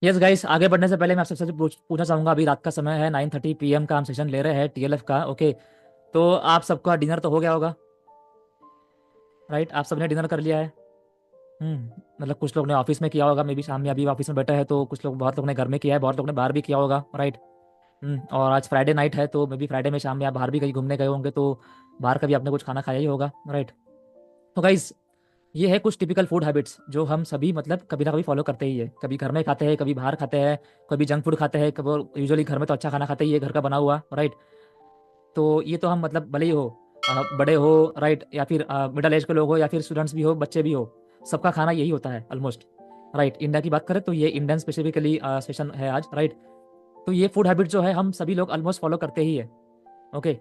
Yes guys, आगे बढ़ने से पहले मैं आपसे सबसे पूछना चाहूंगा। अभी रात का समय है, 9:30 PM का हम सेशन ले रहे हैं TLF का। ओके, तो आप सबका डिनर तो हो गया होगा, राइट? आप सबने डिनर कर लिया है। मतलब कुछ लोग ने ऑफिस में किया होगा, मे बी शाम में अभी ऑफिस में बैठे हैं, तो कुछ लोग, बहुत लोग ने घर में किया है, बहुत लोग ने बाहर भी किया होगा, राइट? और आज फ्राइडे नाइट है, तो मे बी फ्राइडे में शाम में आप बाहर भी कहीं घूमने गए होंगे, तो बाहर का भी आपने कुछ खाना खाया ही होगा, राइट? तो गाइस, ये है कुछ टिपिकल फूड हैबिट्स जो हम सभी मतलब कभी ना कभी फॉलो करते ही है। कभी घर में खाते हैं, कभी बाहर खाते हैं, कभी जंक फूड खाते हैं, कभी यूजुअली घर में तो अच्छा खाना खाते ही है, घर का बना हुआ, राइट? तो ये तो हम मतलब भले ही हो बड़े हो, राइट, या फिर मिडिल एज के लोग हो, या फिर स्टूडेंट्स भी हो, बच्चे भी हो, सबका खाना यही होता है ऑलमोस्ट, राइट? इंडिया की बात करें तो ये इंडियन स्पेसिफिकली सेशन है आज, राइट? तो ये फूड हैबिट जो है हम सभी लोग ऑलमोस्ट फॉलो करते ही है। ओके,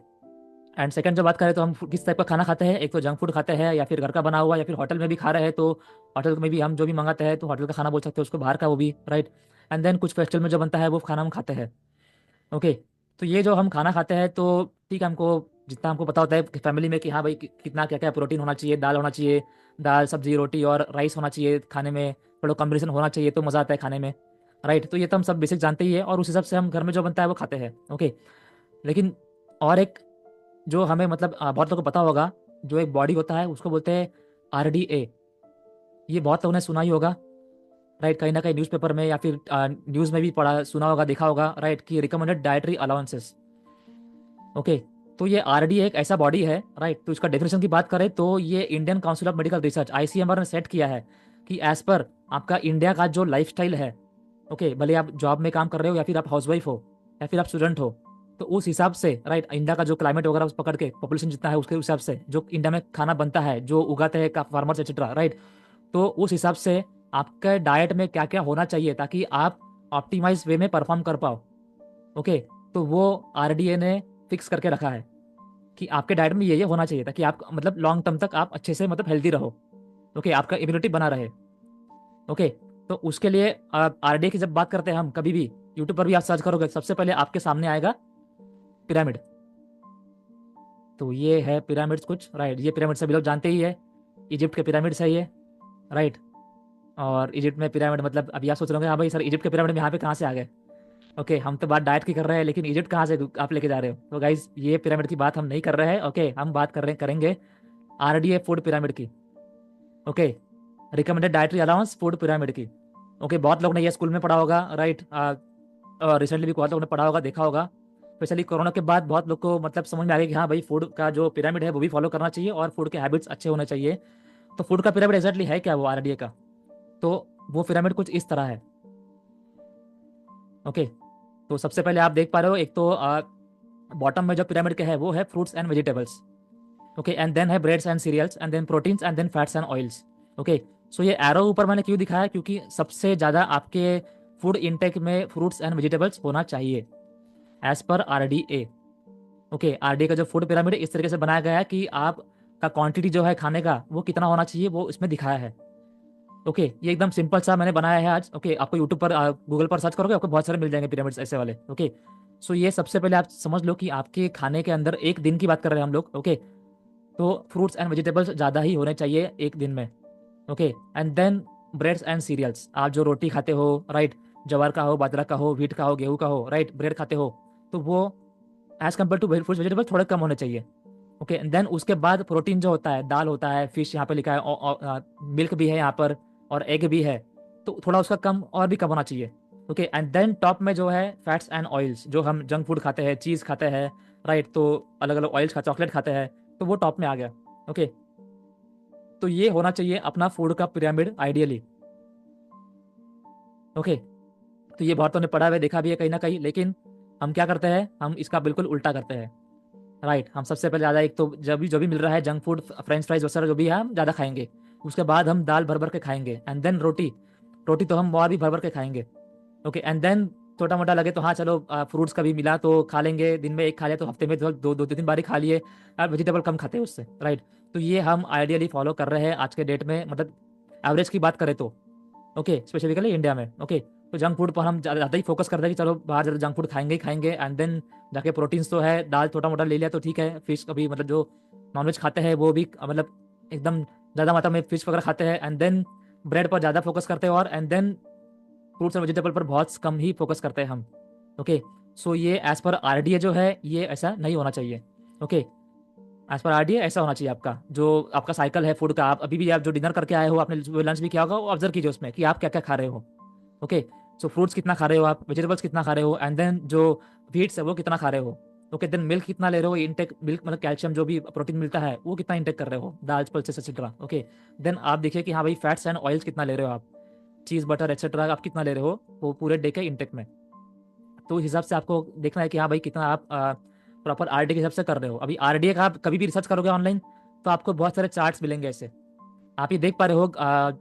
एंड सेकंड जो बात करें तो हम किस टाइप का खाना खाते हैं, एक तो जंक फूड खाते हैं, या फिर घर का बना हुआ, या फिर होटल में भी खा रहे हैं, तो होटल में भी हम जो भी मंगाते हैं तो होटल का खाना बोल सकते हैं उसको, बाहर का वो भी, राइट? एंड देन कुछ फेस्टिवल में जो बनता है वो खाना हम खाते हैं। ओके, तो ये जो हम खाना खाते हैं तो ठीक है, हमको जितना हमको पता होता है कि फैमिली में कि हाँ भाई कितना क्या क्या प्रोटीन होना चाहिए, दाल होना चाहिए, दाल सब्जी रोटी और राइस होना चाहिए खाने में, थोड़ा कॉम्बिनेशन होना चाहिए तो मज़ा आता है खाने में, राइट? तो ये तो हम सब बेसिक जानते ही है, और उस हिसाब से हम घर में जो बनता है वो खाते हैं। ओके, लेकिन और एक जो हमें मतलब बहुत लोगों को पता होगा, जो एक बॉडी होता है उसको बोलते हैं RDA। ये बहुत लोगों ने सुना ही होगा, राइट? कहीं ना कहीं न्यूज़पेपर में या फिर न्यूज़ में भी पढ़ा, सुना होगा, देखा होगा, राइट? कि रिकमेंडेड डाइटरी अलाउंसेस। ओके, तो ये RDA एक ऐसा बॉडी है, राइट? तो इसका डेफिनेशन की बात करें तो ये Indian council of medical research ICMR ने सेट किया है कि एज पर आपका इंडिया का जो लाइफस्टाइल है, ओके, भले आप जॉब में काम कर रहे हो, या फिर आप हाउसवाइफ हो, या फिर आप स्टूडेंट हो, तो उस हिसाब से, राइट, इंडिया का जो क्लाइमेट वगैरह उस पकड़ के पॉपुलेशन जितना है उसके हिसाब से जो इंडिया में खाना बनता है, जो उगाते हैं फार्मर्स एक्सेट्रा, राइट? तो उस हिसाब से आपके डाइट में क्या क्या होना चाहिए ताकि आप ऑप्टिमाइज वे में परफॉर्म कर पाओ। ओके, तो वो RDA ने फिक्स करके रखा है कि आपके डाइट में ये होना चाहिए ताकि आप मतलब लॉन्ग टर्म तक आप अच्छे से मतलब हेल्दी रहो। ओके, आपका इम्यूनिटी बना रहे। ओके, तो उसके लिए RDA की जब बात करते हैं हम कभी भी, यूट्यूब पर भी आप सर्च करोगे सबसे पहले आपके सामने आएगा पिरामिड। तो ये है पिरामिड्स कुछ, राइट? ये पिरामिड सभी लोग जानते ही है, इजिप्ट के पिरामिड्स है ये, राइट? और इजिप्ट में पिरामिड मतलब अभी आप सोच रहे होंगे हाँ भाई सर, इजिप्ट के पिरामिड में यहाँ पे कहाँ से आ गए? ओके, हम तो बात डाइट की कर रहे हैं, लेकिन इजिप्ट कहाँ से आप लेके जा रहे हो? तो गाइज, ये पिरामिड की बात हम नहीं कर रहे हैं। ओके, हम बात कर रहे करेंगे RDA फूड पिरामिड की। Okay, recommended dietary allowance food pyramid की। ओके, बहुत लोग ने ये स्कूल में पढ़ा होगा, राइट? रिसेंटली भी बहुत लोगों ने पढ़ा होगा, देखा होगा। स्पेशली कोरोना के बाद बहुत लोग को मतलब समझ में आ गया कि हाँ भाई, फूड का जो पिरामिड है वो भी फॉलो करना चाहिए, और फूड के हैबिट्स अच्छे होने चाहिए। तो फूड का पिरामिड एग्जैक्टली है क्या वो RDA का? तो वो पिरामिड कुछ इस तरह है। ओके, तो सबसे पहले आप देख पा रहे हो, एक तो बॉटम में जो पिरामिड के है वो है fruits and vegetables. Okay, and then है breads and cereals, and then proteins, and then fats and oils. Okay, so ये एरो ऊपर मैंने क्यों दिखाया, क्योंकि सबसे ज़्यादा आपके फूड इंटेक में फ्रूट्स एंड वेजिटेबल्स होना चाहिए as per RDA। Okay, RDA का जो फूड पिरामिड इस तरीके से बनाया गया है कि आप का क्वांटिटी जो है खाने का वो कितना होना चाहिए वो इसमें दिखाया है। ओके, ये एकदम सिंपल सा मैंने बनाया है आज। ओके, आपको यूट्यूब पर गूगल पर सर्च करोगे आपको बहुत सारे मिल जाएंगे पिरामिड्स ऐसे वाले। ओके, सो ये सबसे पहले आप समझ लो कि आपके खाने के अंदर एक दिन की बात कर रहे हैं हम लोग। ओके, तो फ्रूट्स एंड वेजिटेबल्स ज़्यादा ही होने चाहिए एक दिन में। Okay, and then breads and cereals, आप जो रोटी खाते हो, राइट, ज्वार का हो, बाजरा का हो, व्हीट का हो, गेहूं का हो, राइट, ब्रेड खाते हो, तो वो as compare to fruits vegetable थोड़े कम होने चाहिए। ओके, एंड देन उसके बाद प्रोटीन जो होता है, दाल होता है, फिश यहाँ पे लिखा है, मिल्क भी है यहाँ पर, और एग भी है, तो थोड़ा उसका कम और भी कम होना चाहिए। ओके, एंड देन टॉप में जो है फैट्स एंड ऑयल्स, जो हम जंक फूड खाते हैं, चीज़ खाते हैं, राइट, तो अलग अलग ऑयल्स चॉकलेट खाते हैं, तो वो टॉप में आ गया। ओके, तो ये होना चाहिए अपना फूड का पिरामिड आइडियली। ओके, तो ये बहुतों ने पढ़ा हुआ है, देखा भी है कहीं ना कहीं, लेकिन हम क्या करते हैं, हम इसका बिल्कुल उल्टा करते हैं, राइट? हम सबसे पहले ज़्यादा एक तो जब भी जो भी मिल रहा है जंक फूड, फ्रेंच फ्राइज वगैरह जो भी है हम ज़्यादा खाएंगे। उसके बाद हम दाल भर भर के खाएंगे, एंड देन रोटी, रोटी तो हम और भी भर भर के खाएंगे। ओके, एंड देन छोटा मोटा लगे तो हाँ चलो फ्रूट्स कभी मिला तो खा लेंगे, दिन में एक खा लिया, तो हफ्ते में दो तीन बार ही खा लिए। वेजिटेबल कम खाते हैं उससे, राइट? तो ये हम आइडियली फॉलो कर रहे हैं आज के डेट में, मतलब एवरेज की बात करें तो। ओके, स्पेसिफिकली इंडिया में। ओके, तो जंक फूड पर हम ज़्यादा ही फोकस करते हैं कि चलो बाहर ज़्यादा जंक फूड खाएंगे ही खाएंगे, एंड देन जाके प्रोटीन्स तो है, दाल छोटा मोटा ले लिया तो ठीक है, फिश कभी मतलब जो नॉनवेज खाते हैं वो भी मतलब एकदम ज़्यादा मात्रा में फिश वगैरह खाते हैं, एंड देन ब्रेड पर ज़्यादा फोकस करते हैं, और एंड देन फ्रूट्स और वेजिटेबल पर बहुत कम ही फोकस करते हैं हम। ओके, सो ये एज पर आरडीए जो है ये ऐसा नहीं होना चाहिए। ओके, एज पर आरडीए ऐसा होना चाहिए आपका, जो आपका साइकिल है फूड का। आप अभी भी आप जो डिनर करके आए हो, आपने लंच भी किया होगा, वो ऑब्जर्व कीजिए उसमें कि आप क्या क्या खा रहे हो। ओके, सो फ्रूट्स कितना खा रहे हो आप, वेजिटेबल्स कितना खा रहे हो, एंड देन जो वीट्स है वो कितना खा रहे हो। ओके, देन मिल्क कितना ले रहे हो, इंटेक मिल्क मतलब कैल्शियम जो भी प्रोटीन मिलता है वो कितना इंटेक कर रहे हो, दाल पल्सेस एक्सेट्रा। ओके, देन आप देखिए कि हाँ भाई फैट्स एंड ऑयल्स कितना ले रहे हो आप, चीज़ बटर एक्सेट्रा आप कितना ले रहे हो वो पूरे डे के इंटेक में। तो उस हिसाब से आपको देखना है कि हाँ भाई कितना आप प्रॉपर आरडीए के हिसाब से कर रहे हो। अभी आरडीए का आप कभी भी रिसर्च करोगे ऑनलाइन तो आपको बहुत सारे चार्ट्स मिलेंगे ऐसे। आप ये देख पा रहे हो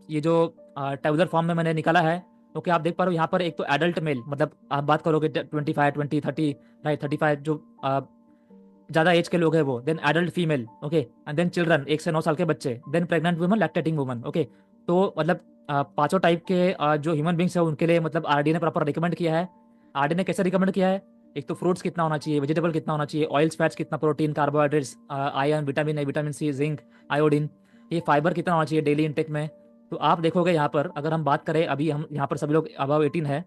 ये जो टेबुलर फॉर्म में मैंने निकाला है। ओके, आप देख पा रहे हो यहाँ पर एक तो एडल्ट मेल, मतलब आप बात करोगे 25 20 30, राइट 35 जो ज़्यादा एज के लोग हैं वो, then adult female. Okay, and then children 1 से 9 साल के बच्चे, then pregnant woman, lactating woman. Okay, तो मतलब पांचों टाइप के जो ह्यूमन बींग्स है उनके लिए मतलब आरडी ने प्रॉपर रिकमेंड किया है। आरडी ने कैसे रिकमेंड किया है, एक तो फ्रूट्स कितना होना चाहिए, वेजिटेबल कितना होना चाहिए, ऑयल्स फैट्स कितना, protein carbohydrates, iron, vitamin A, vitamin C, zinc, iodine, ये फाइबर कितना होना चाहिए डेली इंटेक में। तो आप देखोगे यहाँ पर अगर हम बात करें, अभी हम यहाँ पर सभी लोग अबव 18 है।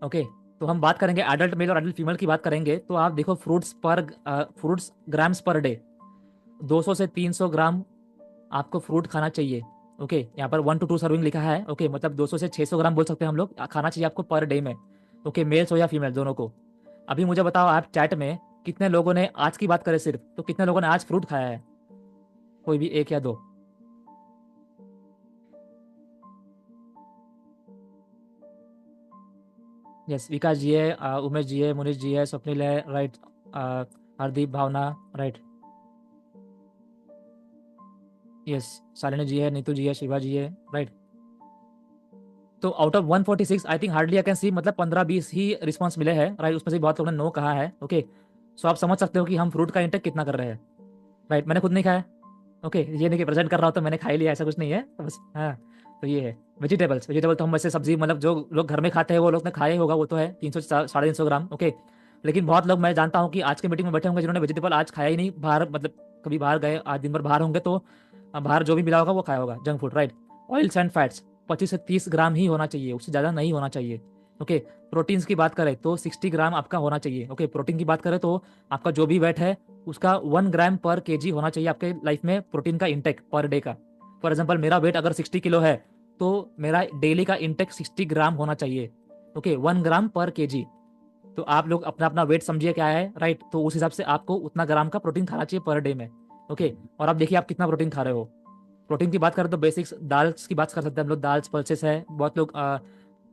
ओके, तो हम बात करेंगे एडल्ट मेल और एडल्ट फीमेल की बात करेंगे तो आप देखो फ्रूट्स ग्राम्स पर डे 200 से 300 ग्राम आपको फ्रूट खाना चाहिए। ओके, यहाँ पर 1 to 2 सर्विंग लिखा है। ओके, मतलब 200 से 600 ग्राम बोल सकते हैं हम लोग, खाना चाहिए आपको पर डे में। ओके, मेल्स हो या फीमेल दोनों को। अभी मुझे बताओ आप चैट में कितने लोगों ने, आज की बात करें सिर्फ, तो कितने लोगों ने आज फ्रूट खाया है, कोई भी एक या दो। यस, विकास जी है, उमेश जी है, मुनीष जी है, स्वप्निल है, राइट, हरदीप, भावना, राइट, यस, शालिनी जी है, नीतू जी है, शिवा जी है, राइट। तो out of 146 I think hardly I can see, मतलब 15-20 ही रिस्पॉन्स मिले हैं, राइट। उसमें से बहुत लोगों ने नो कहा है। ओके, सो आप समझ सकते हो कि हम फ्रूट का इंटेक कितना कर रहे हैं, राइट। मैंने खुद नहीं खाया। ओके, ये नहीं कि प्रेजेंट कर रहा हूँ तो मैंने खा ही लिया, ऐसा कुछ नहीं है, तो बस हाँ। तो ये है वेजिटेबल्स। वेजिटेबल तो हम वैसे सब्जी, मतलब जो लोग घर में खाते हैं वो लोग ने खाया ही होगा, वो तो है 300 साढ़े 300 ग्राम। ओके, लेकिन बहुत लोग मैं जानता हूँ कि आज के मीटिंग में बैठे होंगे जिन्होंने वेजिटेबल आज खाया ही नहीं, बाहर मतलब कभी बाहर गए, आज दिन भर बाहर होंगे तो बाहर जो भी मिला होगा वो खाया होगा, junk food, right. Oils and fats 25 से 30 ग्राम ही होना चाहिए, उससे ज़्यादा नहीं होना चाहिए। ओके, प्रोटीन्स की बात करें तो 60 ग्राम आपका होना चाहिए। ओके, प्रोटीन की बात करें तो आपका जो भी वेट है उसका 1 ग्राम पर केजी होना चाहिए आपके लाइफ में प्रोटीन का इंटेक पर डे का। फॉर एग्जाम्पल मेरा वेट अगर 60 किलो है तो मेरा डेली का इंटेक 60 ग्राम होना चाहिए। ओके, 1 ग्राम पर केजी। तो आप लोग अपना अपना वेट समझिए क्या है, राइट। तो उस हिसाब से आपको उतना ग्राम का प्रोटीन खाना चाहिए पर डे में। ओके, और आप देखिए आप कितना प्रोटीन खा रहे हो। प्रोटीन की बात करें तो बेसिक्स दाल की बात कर सकते हैं हम लोग, दाल पल्सेस है, बहुत लोग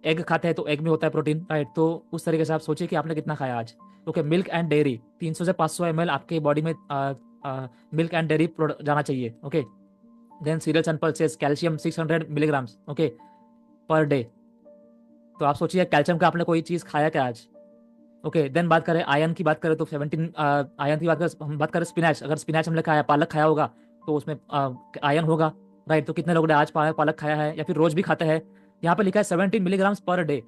एग खाते हैं तो एग में होता है प्रोटीन, राइट। तो उस तरीके से आप सोचिए कि आपने कितना खाया आज। ओके, मिल्क एंड डेयरी 300 से 500 ml आपके बॉडी में मिल्क एंड डेयरी जाना चाहिए। Okay, then cereals and pulses calcium 600 milligrams, okay, per day. तो आप सोचिए कैल्शियम का आपने कोई चीज़ खाया क्या आज। ओके, देन बात करें आयरन की, बात करें तो 17 आयरन की बात करें, हम बात करें स्पिनच, अगर स्पिनच हमने खाया, पालक खाया होगा तो उसमें आयरन होगा, राइट। तो कितने लोगों ने आज पालक खाया है या फिर रोज भी खाते हैं, यहाँ पे लिखा है 17 मिलीग्राम्स पर डे।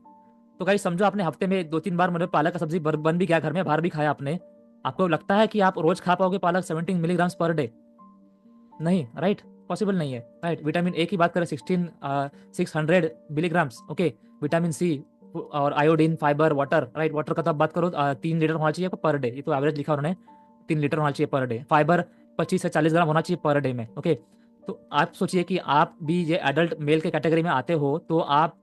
तो गाइस समझो आपने हफ्ते में 2-3 बार मतलब पालक का सब्जी बन भी गया घर में, बाहर भी खाया आपने, आपको लगता है कि आप रोज खा पाओगे पालक 17 मिलीग्राम्स पर डे? नहीं, राइट, पॉसिबल नहीं है, राइट। विटामिन ए की बात करें 600 मिलीग्राम्स। ओके, विटामिन सी और iodine, fibre, water, right. Water का तो आप बात करो 3 लीटर होना चाहिए आपको पर डे, ये तो एवरेज लिखा उन्होंने, 3 लीटर होना चाहिए पर डे। फाइबर 25 से 40 ग्राम होना चाहिए पर डे में। ओके, तो आप सोचिए कि आप भी ये एडल्ट मेल के कैटेगरी में आते हो तो आप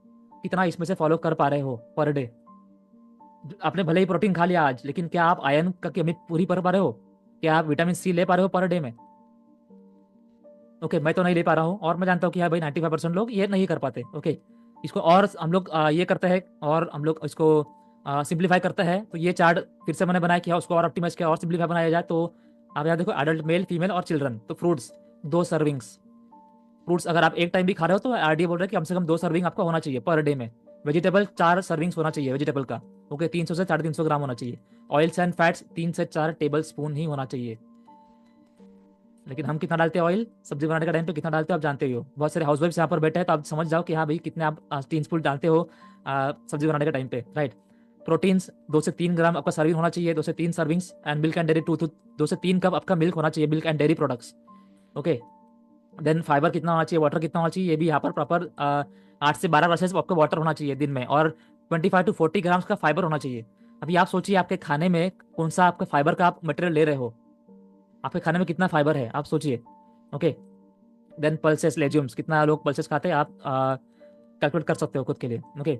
कितना इसमें से फॉलो कर पा रहे हो पर डे। आपने भले ही प्रोटीन खा लिया आज, लेकिन क्या आप आयरन का कमी पूरी कर पा रहे हो, क्या आप विटामिन सी ले पा रहे हो पर डे में? ओके, मैं तो नहीं ले पा रहा हूँ, और मैं जानता हूँ कि हाँ भाई 95% लोग ये नहीं कर पाते। ओके, इसको और हम लोग ये करते हैं और हम लोग इसको सिंप्लीफाई करते हैं। तो ये चार्ट फिर से मैंने बनाया कि हाँ उसको और ऑप्टिमाइज किया और सिंप्लीफाई बनाया जाए। तो आप यहाँ देखो एडल्ट मेल, फीमेल और चिल्ड्रन। तो फ्रूट्स 2 सर्विंग्स, फ्रूट्स अगर आप एक टाइम भी खा रहे हो तो आरडीए बोल रहे हैं कि कम से कम 2 सर्विंग आपका होना चाहिए पर डे में। वेजिटेबल 4 सर्विंग्स होना चाहिए वेजिटेबल का। ओके, 300 से 350 ग्राम होना चाहिए। ऑयल्स एंड फैट्स 3 से 4 टेबल स्पून ही होना चाहिए। लेकिन हम कितना डालते हैं ऑयल सब्जी बनाने का टाइम पे, कितना डालते हो आप जानते ही हो। बहुत सारे हाउस वाइफ्स यहाँ पर बैठे हैं तो आप समझ जाओ कि हाँ भाई कितने आप 3 स्पून डालते हो सब्जी बनाने के टाइम पे, राइट। प्रोटीन्स 2 से 3 ग्राम आपका सर्विंग होना चाहिए, 2 से 3 servings. And milk and dairy 2 से 3 कप आपका मिल्क होना चाहिए, milk and dairy products. Okay, then fibre कितना होना चाहिए, वाटर कितना होना चाहिए, ये भी यहाँ पर प्रॉपर 8 से 12 ग्लासेस आपको वाटर होना चाहिए दिन में, और 25 to 40 ग्राम्स का फाइबर होना चाहिए। अभी आप सोचिए आपके खाने में कौन सा आपके फाइबर का आप मटेरियल ले रहे हो, आपके खाने में कितना फाइबर है आप सोचिए। ओके, देन पल्सेस लेज्यूम्स, कितना लोग पल्सेस खाते हैं आप कैलकुलेट कर सकते हो खुद के लिए। ओके,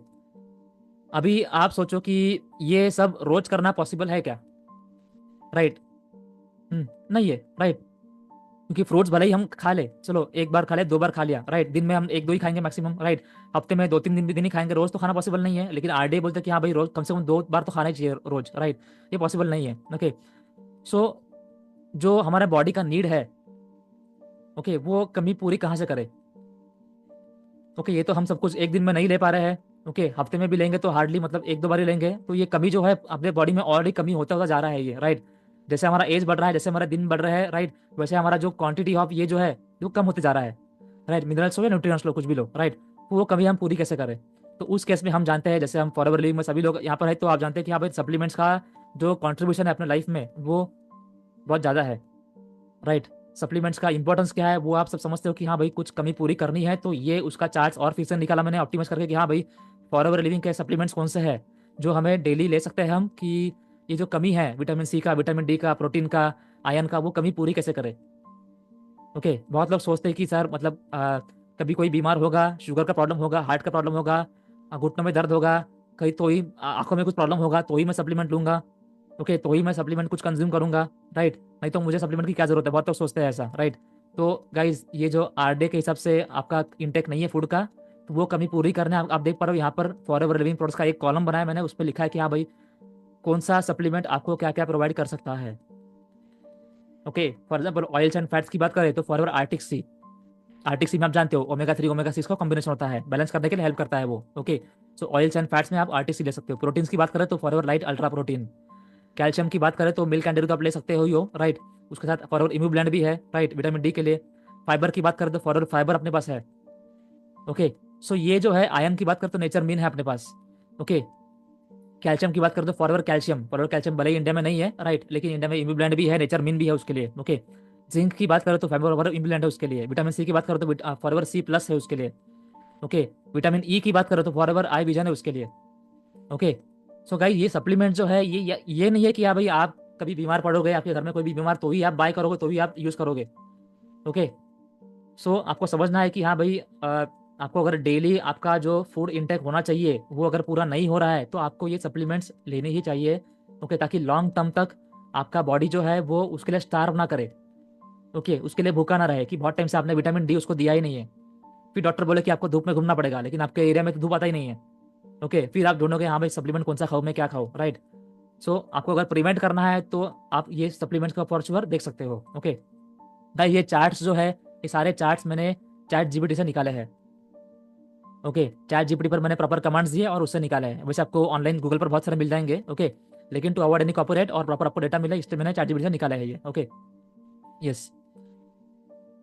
अभी आप सोचो कि ये सब रोज करना पॉसिबल है क्या? राइट। नहीं है, राइट। क्योंकि फ्रूट्स भले ही हम खा ले, चलो एक बार खा ले, 2 बार खा लिया, राइट, दिन में हम 1-2 ही खाएंगे मैक्सिमम, राइट। हफ्ते में 2-3 दिन भी दिन ही खाएंगे, रोज तो खाना पॉसिबल नहीं है। लेकिन आरडे बोलते हैं कि हाँ भाई रोज कम से कम 2 बार तो खाना ही चाहिए रोज, राइट। ये पॉसिबल नहीं है। ओके, सो जो हमारे बॉडी का नीड है, ओके, वो कमी पूरी कहाँ से करे? ओके, ये तो हम सब कुछ एक दिन में नहीं ले पा रहे हैं। ओके, हफ्ते में भी लेंगे तो हार्डली मतलब 1-2 बार ही लेंगे, तो ये कमी जो है अपने बॉडी में ऑलरेडी कमी होता होता जा रहा है ये, राइट। जैसे हमारा एज बढ़ रहा है, जैसे हमारा दिन बढ़ रहा है, राइट, वैसे हमारा जो क्वांटिटी ऑफ ये जो है वो कम होते जा रहा है, राइट। मिनरल्स हो या न्यूट्रिएंट्स लो, कुछ भी लो, राइट, वो कमी हम पूरी कैसे करें? तो उस केस में हम जानते हैं, जैसे हम फॉरएवर लिविंग में सभी लोग यहाँ पर है, तो आप जानते हैं कि हाँ भाई सप्लीमेंट्स का जो कॉन्ट्रीब्यूशन है अपने लाइफ में वो बहुत ज़्यादा है, राइट। सप्लीमेंट्स का इंपॉर्टेंस क्या है वो आप सब समझते हो कि हाँ भाई कुछ कमी पूरी करनी है, तो ये उसका चार्ट्स और फिर से निकाला मैंने ऑप्टिमाइज करके कि हाँ भाई फॉरएवर लिविंग के सप्लीमेंट्स कौन से हैं जो हमें डेली ले सकते हैं हम, कि ये जो कमी है विटामिन सी का, विटामिन डी का, प्रोटीन का, आयरन का, वो कमी पूरी कैसे करें। ओके, बहुत लोग सोचते हैं कि सर मतलब कभी कोई बीमार होगा, शुगर का प्रॉब्लम होगा, हार्ट का प्रॉब्लम होगा, घुटनों में दर्द होगा, कहीं तो ही आंखों में कुछ प्रॉब्लम होगा तो ही मैं सप्लीमेंट लूंगा। ओके, तो ही मैं सप्लीमेंट कुछ कंज्यूम करूंगा, राइट, नहीं तो मुझे सप्लीमेंट की क्या जरूरत है, बहुत लोग सोचते हैं ऐसा, राइट। तो गाइज ये जो आरडे के हिसाब से आपका इंटेक नहीं है फूड का, तो वो कमी पूरी करने आप देख पा रहे हो यहाँ पर फॉरएवर लिविंग प्रोडक्ट्स का एक कॉलम बनाया मैंने, उस पर लिखा है कि हाँ भाई कौन सा सप्लीमेंट आपको क्या क्या प्रोवाइड कर सकता है। Okay, for example oils and fats की बात करें तो फॉरएवर आर्टिक सी, आर्टिक सी में आप जानते हो ओमेगा 3 ओमेगा 6 का कॉम्बिनेशन होता है, बैलेंस करने के लिए हेल्प करता है वो। Okay, so oils and fats में आप आर्टिक सी ले सकते हो। प्रोटीन्स की बात करें तो forever light ultra protein. Calcium की बात करें तो मिल्क एंड डेयरी तो आप ले सकते हो ही हो, राइट। उसके साथ फॉरएवर इम्यू ब्लेंड भी है, राइट, विटामिन डी के लिए। फाइबर की बात करें तो फॉरएवर फाइबर अपने पास है। ओके, सो ये जो है आयन की बात करें तो नेचर मीन है अपने पास। ओके, कैल्शियम की बात करें तो फॉरएवर कैल्शियम, फॉरएवर कैल्शियम भले ही इंडिया में नहीं है, राइट, लेकिन इंडिया में इम्यू ब्लेंड भी है, नेचर मीन भी है उसके लिए। ओके, जिंक की बात करें तो फॉरएवर इम्यू ब्लेंड है उसके लिए। विटामिन सी की बात करें तो फॉरएवर सी प्लस है उसके लिए। ओके, विटामिन ई की बात करें तो फॉरएवर आई विजन है उसके लिए। ओके, सो गाइस ये सप्लीमेंट जो है ये नहीं है कि हाँ भाई आप कभी बीमार पड़ोगे, आपके घर में कोई भी बीमार तो ही आप बाय करोगे, तो ही आप यूज़ करोगे। ओके, सो आपको समझना है कि हाँ भाई आपको अगर डेली आपका जो फूड इंटेक होना चाहिए वो अगर पूरा नहीं हो रहा है तो आपको ये सप्लीमेंट्स लेने ही चाहिए। ओके, ताकि लॉन्ग टर्म तक आपका बॉडी जो है वो उसके लिए स्टार्व ना करे। ओके, उसके लिए भूखा ना रहे कि बहुत टाइम से आपने विटामिन डी उसको दिया ही नहीं है, फिर डॉक्टर बोले कि आपको धूप में घूमना पड़ेगा, लेकिन आपके एरिया में तो धूप आता ही नहीं है। ओके, फिर आप ढूंढोगे हाँ भाई सप्लीमेंट कौन सा खाऊं, मैं क्या खाऊं, राइट। सो आपको अगर प्रिवेंट करना है तो आप ये सप्लीमेंट्स का फॉर श्योर देख सकते हो। ओके भाई, ये चार्ट्स जो है ये सारे चार्ट्स मैंने चैट जीपीटी से निकाले हैं। ओके, चैट जीपीटी पर मैंने प्रॉपर कमांड्स दिए और उससे निकाले हैं। वैसे आपको ऑनलाइन गूगल पर बहुत सारे मिल जाएंगे। ओके, लेकिन टू अवॉइड एनी कॉपीराइट और प्रॉपर आपको डेटा मिले इसलिए मैंने चैट जीपीटी से निकाले हैं ये। Okay, yes.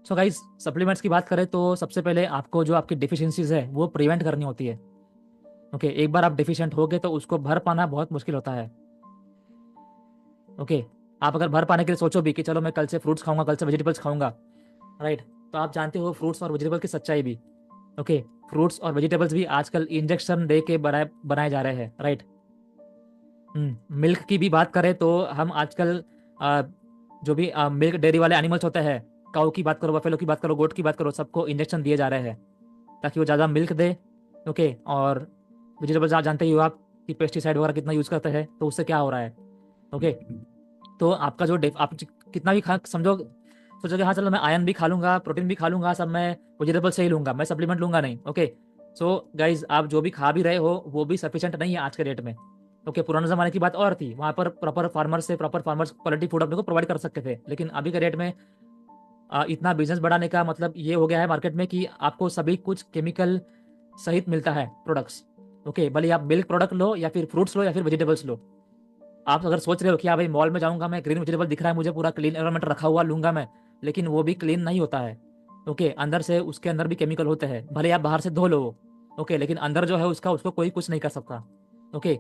So guys supplements की बात करें तो सबसे पहले आपको जो आपकी डिफिशियंसीज है वो प्रिवेंट करनी होती है। ओके, एक बार आप डिफिशिएंट हो गए तो उसको भर पाना बहुत मुश्किल होता है। ओके, आप अगर भर पाने के लिए सोचो भी कि चलो मैं कल से फ्रूट्स खाऊंगा, कल से वेजिटेबल्स खाऊंगा, राइट, तो आप जानते हो फ्रूट्स और वेजिटेबल की सच्चाई भी। ओके, फ्रूट्स और वेजिटेबल्स भी आजकल इंजेक्शन दे के बनाए बनाए जा रहे हैं, राइट। मिल्क की भी बात करें तो हम आजकल आ, जो भी मिल्क डेयरी वाले एनिमल्स होते हैं, काऊ की बात करो, बफेलो की बात करो, गोट की बात करो, सबको इंजेक्शन दिए जा रहे हैं ताकि वो ज़्यादा मिल्क दे। ओके, और वेजिटेबल्स आप जानते ही हो आप कि पेस्टिसाइड वगैरह कितना यूज़ करते हैं, तो उससे क्या हो रहा है। ओके, तो आपका जो आप कितना भी खा समझो, सोचोगे हाँ चलो मैं आयरन भी खा लूंगा, प्रोटीन भी खा लूंगा, सब मैं वेजिटेबल से ही लूंगा, मैं सप्लीमेंट लूंगा नहीं। ओके, सो गाइज आप जो भी खा भी रहे हो वो भी सफिशिएंट नहीं है आज के डेट में। ओके, पुराने ज़माने की बात और थी, वहाँ पर प्रॉपर फार्मर्स से प्रॉपर फार्मर्स क्वालिटी फूड अपने को प्रोवाइड कर सकते थे, लेकिन अभी के डेट में इतना बिजनेस बढ़ाने का मतलब ये हो गया है मार्केट में कि आपको सभी कुछ केमिकल सहित मिलता है प्रोडक्ट्स। ओके, भले आप मिल्क प्रोडक्ट लो या फिर फ्रूट्स लो या फिर वेजिटेबल्स लो, आप अगर सोच रहे हो कि हाँ भाई मॉल में जाऊंगा मैं, ग्रीन वेजिटेबल दिख रहा है मुझे, पूरा क्लीन एनवायरमेंट रखा हुआ लूंगा मैं, लेकिन वो भी क्लीन नहीं होता है। ओके, अंदर से उसके अंदर भी केमिकल होते हैं, भले आप बाहर से धो लो वो, ओके, लेकिन अंदर जो है उसका उसको कोई कुछ नहीं कर सकता। ओके,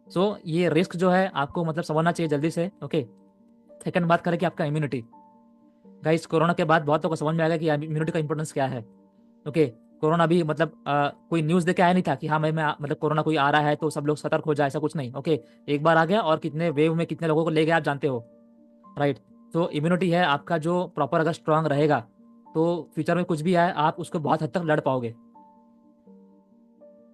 सो ये रिस्क जो है आपको मतलब समझना चाहिए जल्दी से। ओके, सेकंड बात करें कि आपका इम्यूनिटी। गाइस कोरोना के बाद बहुत लोगों को समझ में आ गया कि इम्यूनिटी का इंपॉर्टेंस क्या है। ओके, कोरोना भी मतलब कोई न्यूज़ देके आया नहीं था कि हाँ भाई मैं मतलब कोरोना कोई आ रहा है तो सब लोग सतर्क हो जाए, ऐसा कुछ नहीं। ओके, एक बार आ गया और कितने वेव में कितने लोगों को ले गया आप जानते हो, राइट। तो इम्यूनिटी है आपका जो प्रॉपर अगर स्ट्रांग रहेगा तो फ्यूचर में कुछ भी आए आप उसको बहुत हद तक लड़ पाओगे।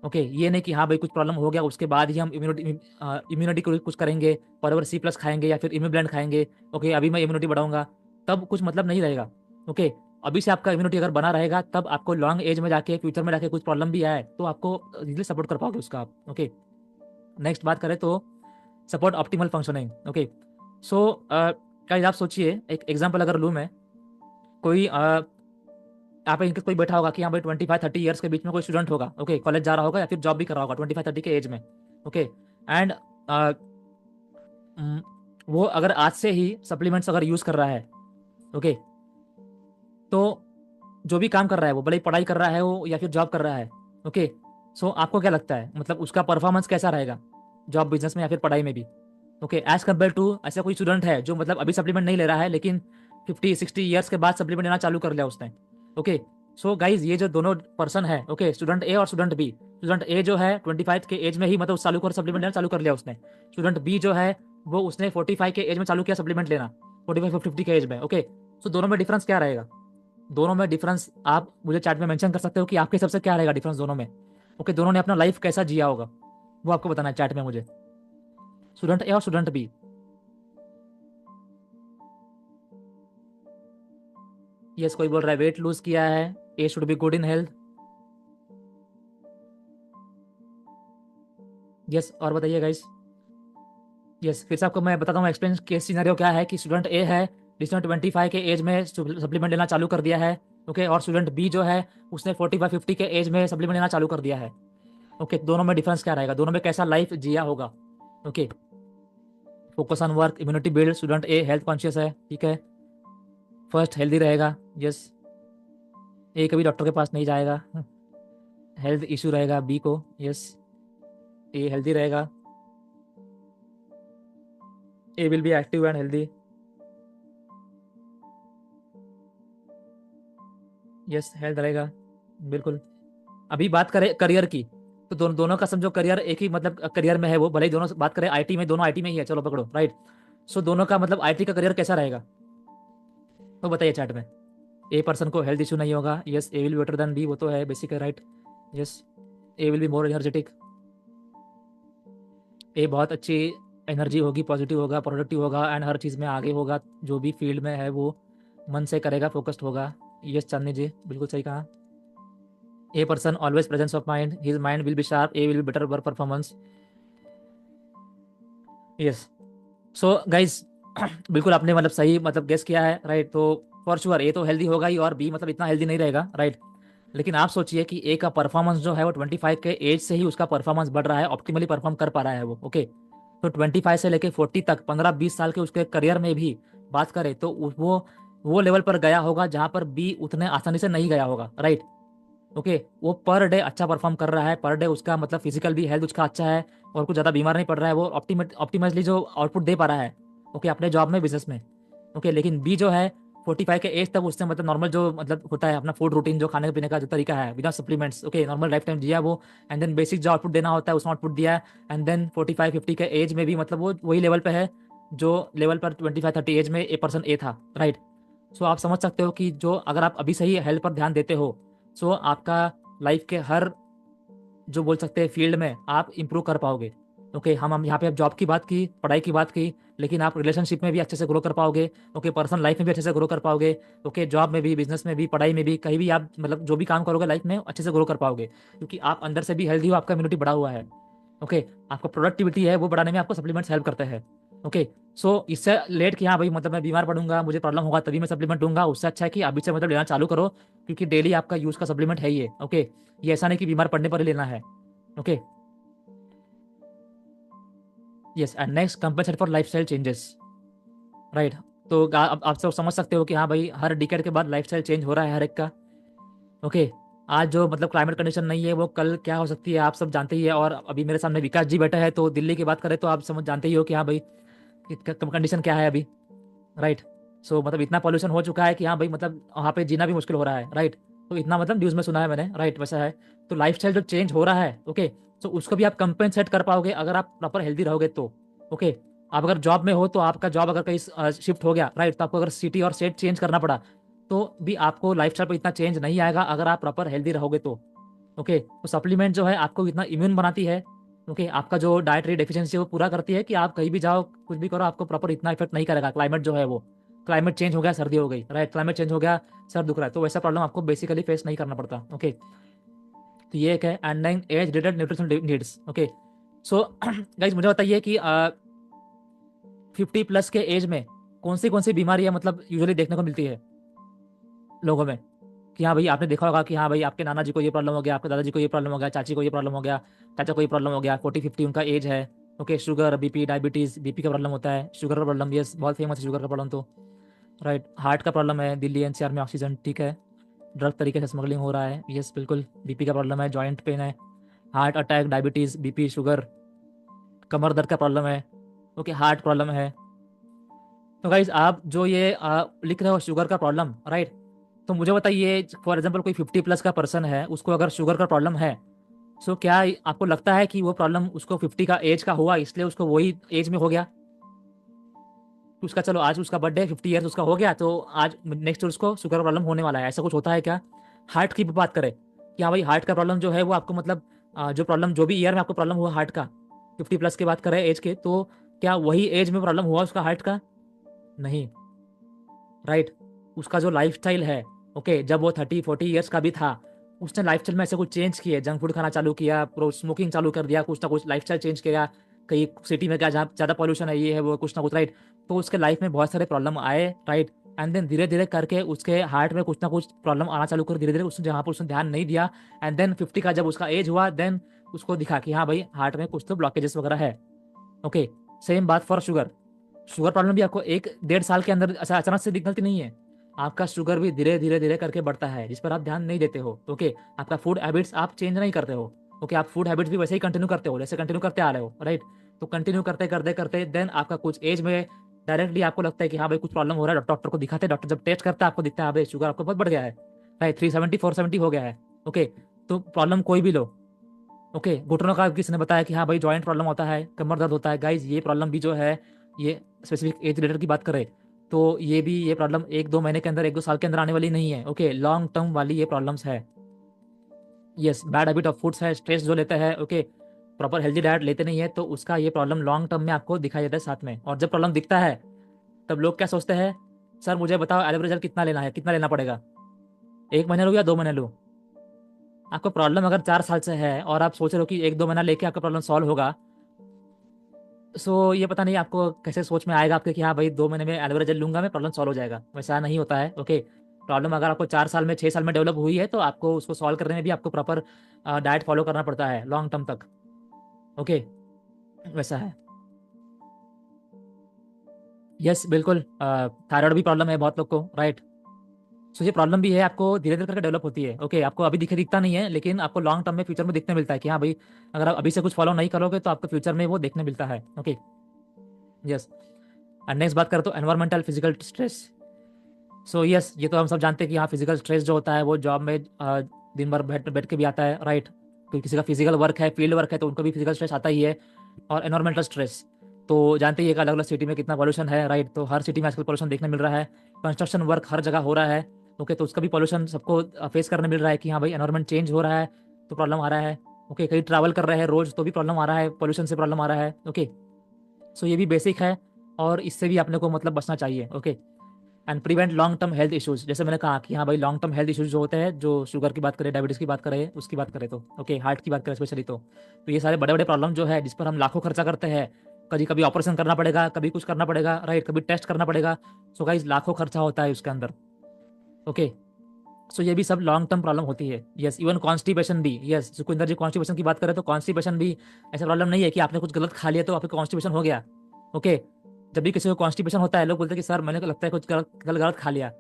ओके, ये नहीं कि हाँ भाई कुछ प्रॉब्लम हो गया उसके बाद ही हम इम्यूनिटी को कुछ करेंगे, फॉरएवर सी प्लस खाएंगे या फिर इम्यूब्लेंट खाएंगे। ओके, अभी मैं इम्यूनिटी बढ़ाऊंगा, तब कुछ मतलब नहीं रहेगा। ओके, अभी से आपका इम्यूनिटी अगर बना रहेगा तब आपको लॉन्ग एज में जाके फ्यूचर में जाके कुछ प्रॉब्लम भी आए तो आपको इजीली सपोर्ट कर पाओगे उसका आप। ओके, नेक्स्ट बात करें तो support optimal functioning. Okay, so guys आप सोचिए, एक एग्जांपल अगर लूँ मैं, कोई यहाँ पे इनके कोई बैठा होगा कि हाँ भाई 25-30 ईयर्स के बीच में कोई स्टूडेंट होगा। ओके, कॉलेज जा रहा होगा या फिर जॉब भी कर रहा होगा 25-30 के एज में। ओके, एंड वो अगर आज से ही सप्लीमेंट्स अगर यूज कर रहा है, ओके, तो जो भी काम कर रहा है वो भले ही पढ़ाई कर रहा है वो या फिर जॉब कर रहा है। ओके, सो आपको क्या लगता है मतलब उसका परफॉर्मेंस कैसा रहेगा जॉब बिजनेस में या फिर पढ़ाई में भी? ओके, एज कम्पेयर टू ऐसा कोई स्टूडेंट है जो मतलब अभी सप्लीमेंट नहीं ले रहा है लेकिन 50-60 ईयर्स के बाद सप्लीमेंट लेना चालू कर लिया उसने। ओके, सो गाइज ये जो दोनों पर्सन है, ओके, स्टूडेंट ए और स्टूडेंट बी, स्टूडेंट ए जो है 25 के एज में ही मतलब चालू कर सप्लीमेंट लेना चालू कर लिया उसने। स्टूडेंट बी जो है वो उसने 45 के एज में चालू किया सप्लीमेंट लेना, 45-50 के एज में। ओके, सो दोनों में डिफरेंस क्या रहेगा? दोनों में डिफरेंस आप मुझे चैट में मेंशन कर सकते हो कि आपके हिसाब से क्या रहेगा डिफरेंस दोनों में। ओके, दोनों ने अपना लाइफ कैसा जिया होगा वो आपको बताना है चैट में मुझे, स्टूडेंट ए और स्टूडेंट बी। यस, कोई बोल रहा है वेट लूज किया है, A should be good in health. Yes, और बताइए गाइस। यस, फिर से आपको मैं बताता हूँ एक्सपीरियंस केस सिनेरियो क्या है कि स्टूडेंट ए है जिसने 25 के एज में सप्लीमेंट लेना चालू कर दिया है। ओके, और स्टूडेंट बी जो है उसने 45-50 के एज में सप्लीमेंट लेना चालू कर दिया है। ओके, दोनों में डिफरेंस क्या रहेगा, दोनों में कैसा लाइफ जिया होगा? Okay, focus on work, immunity build, student A health conscious है, ठीक है, फर्स्ट हेल्दी रहेगा। यस, ए कभी डॉक्टर के पास नहीं जाएगा, हेल्थ इशू रहेगा बी को। यस, ए हेल्दी रहेगा, A will be active and healthy. Yes, health रहेगा, बिल्कुल। अभी बात करें करियर की तो दोनों दोनों का समझो करियर एक ही मतलब करियर में है, वो भले ही दोनों बात करें आईटी में, दोनों आईटी में ही है, चलो पकड़ो, राइट। सो दोनों का मतलब आईटी का करियर कैसा रहेगा तो बताइए चैट में। ए पर्सन को हेल्थ इशू नहीं होगा, yes, A will be better than B, वो तो है बेसिक है, right. Yes, A will be more energetic, A बहुत अच्छी एनर्जी होगी, पॉजिटिव होगा, प्रोडक्टिव होगा एंड हर चीज़ में आगे होगा, जो भी फील्ड में है वो मन से करेगा, फोकस्ड होगा। यस चांदनी जी, बिल्कुल सही कहा। A person always presence of mind, his mind will be sharp, A will be better work performance. Yes, so guys बिल्कुल आपने मतलब सही मतलब गेस किया है, राइट। तो फॉर श्योर ए तो हेल्दी होगा ही और बी मतलब इतना हेल्दी नहीं रहेगा, राइट। लेकिन आप सोचिए कि ए का परफॉर्मेंस जो है वो 25 के एज से ही उसका परफॉर्मेंस बढ़ रहा है, ऑप्टिमली परफॉर्म कर पा रहा है वो। ओके, तो 25 से लेके 40 तक 15-20 साल के उसके करियर में भी बात करें तो वो लेवल पर गया होगा जहां पर बी उतने आसानी से नहीं गया होगा, राइट। ओके, वो पर डे अच्छा परफॉर्म कर रहा है, पर डे उसका मतलब फिजिकल भी हेल्थ उसका अच्छा है और कुछ ज़्यादा बीमार नहीं पड़ रहा है, वो ऑप्टिमसली जो आउटपुट दे पा रहा है, ओके, अपने जॉब में बिजनेस में। ओके, लेकिन बी जो है 45 के एज तक उसने मतलब नॉर्मल जो मतलब होता है अपना फूड रूटीन जो खाने पीने का जो तरीका है बिना supplements, okay, normal life time जिया वो, एंड देन बेसिक जो आउटपुट देना होता है उसमें आउटपुट दिया है, एंड देन 45-50 के एज में भी मतलब वो वही लेवल पे है जो लेवल पर 25-30 एज में ए पर्सन ए था, राइट। सो आप समझ सकते हो कि जो अगर आप अभी से ही हेल्थ पर ध्यान देते हो सो आपका लाइफ के हर जो बोल सकते हैं फील्ड में आप इंप्रूव कर पाओगे। ओके, हम यहाँ पे अब जॉब की बात की, पढ़ाई की बात की, लेकिन आप रिलेशनशिप में भी अच्छे से ग्रो कर पाओगे। ओके, पर्सनल लाइफ में भी अच्छे से ग्रो कर पाओगे। ओके, जॉब में भी, बिजनेस में भी, पढ़ाई में भी, कहीं भी आप मतलब जो भी काम करोगे लाइफ में अच्छे से ग्रो कर पाओगे क्योंकि आप अंदर से भी हेल्दी हो, आपका इम्यूनिटी बढ़ा हुआ है। ओके, आपका प्रोडक्टिविटी है वो बढ़ाने में आपको सप्लीमेंट्स हेल्प करते हैं। ओके, सो इससे लेट कि हाँ भाई मतलब मैं बीमार पड़ूंगा, मुझे प्रॉब्लम होगा तभी मैं सप्लीमेंट लूंगा, उससे अच्छा है कि अभी से मतलब लेना चालू करो क्योंकि डेली आपका यूज़ का सप्लीमेंट है ये। ओके, ये ऐसा नहीं कि बीमार पड़ने पर ही लेना है। Okay, yes, and next compensate for lifestyle changes, right. तो अब आप सब समझ सकते हो कि हाँ भाई हर डिकेड के बाद लाइफस्टाइल चेंज हो रहा है हर एक का। ओके, आज जो मतलब क्लाइमेट कंडीशन नहीं है वो कल क्या हो सकती है आप सब जानते ही है, और अभी मेरे सामने विकास जी बैठा है तो दिल्ली की बात करें तो आप समझ जानते ही हो कि हाँ भाई कंडीशन क्या है अभी, राइट। सो मतलब इतना पॉल्यूशन हो चुका है कि हाँ भाई मतलब वहाँ पे जीना भी मुश्किल हो रहा है, राइट। तो इतना मतलब न्यूज़ में सुना है मैंने, राइट, वैसा है। तो लाइफस्टाइल जो चेंज हो रहा है, ओके, तो उसको भी आप कंपेंसेट कर पाओगे अगर आप प्रॉपर हेल्दी रहोगे तो। ओके, आप अगर जॉब में हो तो आपका जॉब अगर कहीं शिफ्ट हो गया, राइट, तो आपको अगर सिटी और स्टेट चेंज करना पड़ा तो भी आपको लाइफस्टाइल पर इतना चेंज नहीं आएगा अगर आप प्रॉपर हेल्दी रहोगे तो। ओके, तो सप्लीमेंट जो है आपको इतना इम्यून बनाती है, ओके, आपका जो डाइटरी डेफिशिएंसी वो पूरा करती है कि आप कहीं भी जाओ कुछ भी करो आपको प्रॉपर इतना इफेक्ट नहीं करेगा। क्लाइमेट जो है वो, क्लाइमेट चेंज हो गया, सर्दी हो गई, राइट, क्लाइमेट चेंज हो गया, सर दुख रहा है, तो वैसा प्रॉब्लम आपको बेसिकली फेस नहीं करना पड़ता। ओके, तो ये एक है। And then age related nutrition needs. Okay, so guys मुझे बताइए कि 50 प्लस के एज में कौन सी बीमारियां मतलब यूजुअली देखने को मिलती है लोगों में, कि हाँ भाई आपने देखा होगा कि हाँ भाई आपके नाना जी को ये प्रॉब्लम हो गया, आपके दादाजी को ये प्रॉब्लम हो गया, चाची को ये प्रॉब्लम हो गया, चाचा को ये प्रॉब्लम हो गया, 40-50 उनका एज है। Okay, sugar, BP, diabetes, BP का प्रॉब्लम होता है, शुगर का प्रॉब्लम, ये बहुत फेमस है शुगर का प्रॉब्लम तो, राइट। हार्ट का प्रॉब्लम है, दिल्ली एनसीआर में ऑक्सीजन, ठीक है। ड्रग तरीके से स्मगलिंग हो रहा है, यस बिल्कुल। बीपी का प्रॉब्लम है, जॉइंट पेन है, heart attack, diabetes, BP, sugar, कमर दर्द का प्रॉब्लम है, ओके, हार्ट प्रॉब्लम है। तो गाइज आप जो ये लिख रहे हो शुगर का प्रॉब्लम, राइट, तो मुझे बताइए फॉर एग्जाम्पल कोई 50 प्लस का पर्सन है, उसको अगर शुगर का प्रॉब्लम है, सो क्या आपको लगता है कि वो प्रॉब्लम उसको 50 का एज का हुआ इसलिए उसको वही एज में हो गया? उसका चलो आज उसका बर्थडे 50 ईयर्स उसका हो गया तो आज नेक्स्ट उसको शुगर का प्रॉब्लम होने वाला है, ऐसा कुछ होता है क्या? हार्ट की भी बात करें कि हाँ भाई हार्ट का प्रॉब्लम जो है वो आपको मतलब जो प्रॉब्लम जो भी ईयर में आपको प्रॉब्लम हुआ हार्ट का, 50 प्लस की बात करें एज के, तो क्या वही एज में प्रॉब्लम हुआ उसका हार्ट का? नहीं, राइट। उसका जो लाइफ स्टाइल है, ओके, जब वो 30-40 ईयर्स का भी था उसने लाइफ स्टाइल में ऐसे कुछ चेंज किए, जंक फूड खाना चालू किया, प्रो स्मोकिंग चालू कर दिया, कुछ ना कुछ लाइफ स्टाइल चेंज किया, कहीं सिटी में क्या जहाँ ज़्यादा पॉल्यूशन है, ये है वो, कुछ ना कुछ, राइट। तो उसके लाइफ में बहुत सारे प्रॉब्लम आए, राइट। एंड देन धीरे धीरे करके उसके हार्ट में कुछ ना कुछ प्रॉब्लम आना चालू कर, धीरे धीरे उसने जहाँ पर उसने ध्यान नहीं दिया, एंड देन 50 का जब उसका एज हुआ देन उसको दिखा कि हाँ भाई हार्ट में कुछ तो ब्लॉकेजेस वगैरह है। ओके, सेम बात फॉर शुगर। शुगर प्रॉब्लम भी आपको 1-1.5 साल के अंदर ऐसा अचानक से दिखती नहीं है, आपका शुगर भी धीरे धीरे धीरे करके बढ़ता है जिस पर आप ध्यान नहीं देते हो। ओके, आपका फूड हैबिट्स आप चेंज नहीं करते हो। ओके, आप फूड हैबिट्स भी वैसे ही कंटिन्यू करते हो जैसे कंटिन्यू करते आ रहे हो, राइट। तो कंटिन्यू करते करते करते देन आपका कुछ एज में डायरेक्टली आपको लगता है कि हाँ भाई कुछ प्रॉब्लम हो रहा है, डॉक्टर को दिखाते हैं, डॉक्टर जब टेस्ट करता है आपको दिखता है हाँ भाई शुगर आपको बहुत बढ़ गया है, राइट, 370-470 हो गया है। ओके, तो प्रॉब्लम कोई भी लो, ओके, घुटनों का किसी ने बताया कि हाँ भाई जॉइंट प्रॉब्लम होता है, कमर दर्द होता है, गाइज ये प्रॉब्लम भी जो है ये स्पेसिफिक एज रिलेटेड की बात करें तो ये भी ये प्रॉब्लम 1-2 महीने के अंदर 1-2 साल के अंदर आने वाली नहीं है। ओके, लॉन्ग टर्म वाली ये प्रॉब्लम्स है। Yes, bad habit of foods है, स्ट्रेस जो लेता है, ओके, प्रॉपर हेल्दी डाइट लेते नहीं है तो उसका ये प्रॉब्लम लॉन्ग टर्म में आपको दिखाई देता है साथ में। और जब प्रॉब्लम दिखता है तब लोग क्या सोचते हैं, सर मुझे बताओ एलोवेरा जेल कितना लेना है, कितना लेना पड़ेगा, 1 महीने लूँ या 2 महीने लूँ? आपको प्रॉब्लम अगर 4 साल से है और आप सोच रहे हो कि 1-2 महीना लेके आपका प्रॉब्लम सॉल्व होगा, सो ये पता नहीं आपको कैसे सोच में आएगा आपके कि हाँ भाई 2 महीने में एलोवेरा जेल लूंगा मैं प्रॉब्लम सॉल्व हो जाएगा, वैसा नहीं होता है। ओके, प्रॉब्लम अगर आपको 4 साल में 6 साल में डेवलप हुई है तो आपको उसको सॉल्व करने में भी आपको प्रॉपर डाइट फॉलो करना पड़ता है लॉन्ग टर्म तक। ओके, वैसा है। यस बिल्कुल, थायराइड भी प्रॉब्लम है बहुत लोग को, राइट। सो ये प्रॉब्लम भी है, आपको धीरे धीरे करके डेवलप होती है। ओके, आपको अभी दिखता नहीं है लेकिन आपको लॉन्ग टर्म में फ्यूचर में दिखने मिलता है कि हाँ भाई अगर आप अभी से कुछ फॉलो नहीं करोगे तो आपको फ्यूचर में वो देखने मिलता है। Okay, yes. एंड नेक्स्ट बात करें तो environmental physical stress. So yes, ये तो हम सब जानते हैं कि हाँ फिजिकल स्ट्रेस जो होता है वो जॉब में दिन भर बैठ बैठ के भी आता है, राइट। कोई किसी का फिजिकल वर्क है, फील्ड वर्क है तो उनको भी फिजिकल स्ट्रेस आता ही है। और एनवायरमेंटल स्ट्रेस तो जानते ही है कि अलग अलग सिटी में कितना पॉल्यूशन है, राइट। तो हर सिटी में आजकल पॉल्यूशन देखने मिल रहा है, कंस्ट्रक्शन वर्क हर जगह हो रहा है। ओके, तो उसका भी पॉल्यूशन सबको फेस करने मिल रहा है कि हाँ भाई एनवायरमेंट चेंज हो रहा है तो प्रॉब्लम आ रहा है। ओके, कहीं ट्रैवल कर रहे हैं रोज तो भी प्रॉब्लम आ रहा है, पॉल्यूशन से प्रॉब्लम आ रहा है। ओके, सो ये भी बेसिक है और इससे भी अपने को मतलब बचना चाहिए। Okay, and prevent long term health issues, जैसे मैंने कहा कि हाँ भाई लॉन्ग टर्म हेल्थ इश्यूज जो होते हैं, जो शुगर की बात करें, डायबिटीज की बात करें, उसकी बात करें तो ओके, हार्ट की बात करें स्पेशली तो ये सारे बड़े बड़े प्रॉब्लम जो है जिस पर हम लाखों खर्चा करते हैं, कभी कभी ऑपरेशन करना पड़ेगा, कभी कुछ करना पड़ेगा, राइट, कभी टेस्ट करना पड़ेगा। सो गाइस लाखों खर्चा होता है उसके अंदर। ओके, सो ये भी सब लॉन्ग टर्म प्रॉब्लम होती है। यस, इवन कॉन्स्टिपेशन भी, यस सुखविंदर जी कॉन्स्टिपेशन की बात करें तो कॉन्स्टिपेशन भी ऐसा प्रॉब्लम नहीं है कि आपने कुछ गलत खा लिया तो आपको कॉन्स्टिपेशन हो गया। ओके, जब भी किसी को कॉन्स्टिपेशन होता है लोग बोलते हैं कि सर मैंने को लगता है कुछ गलत गलत गलत खा लिया,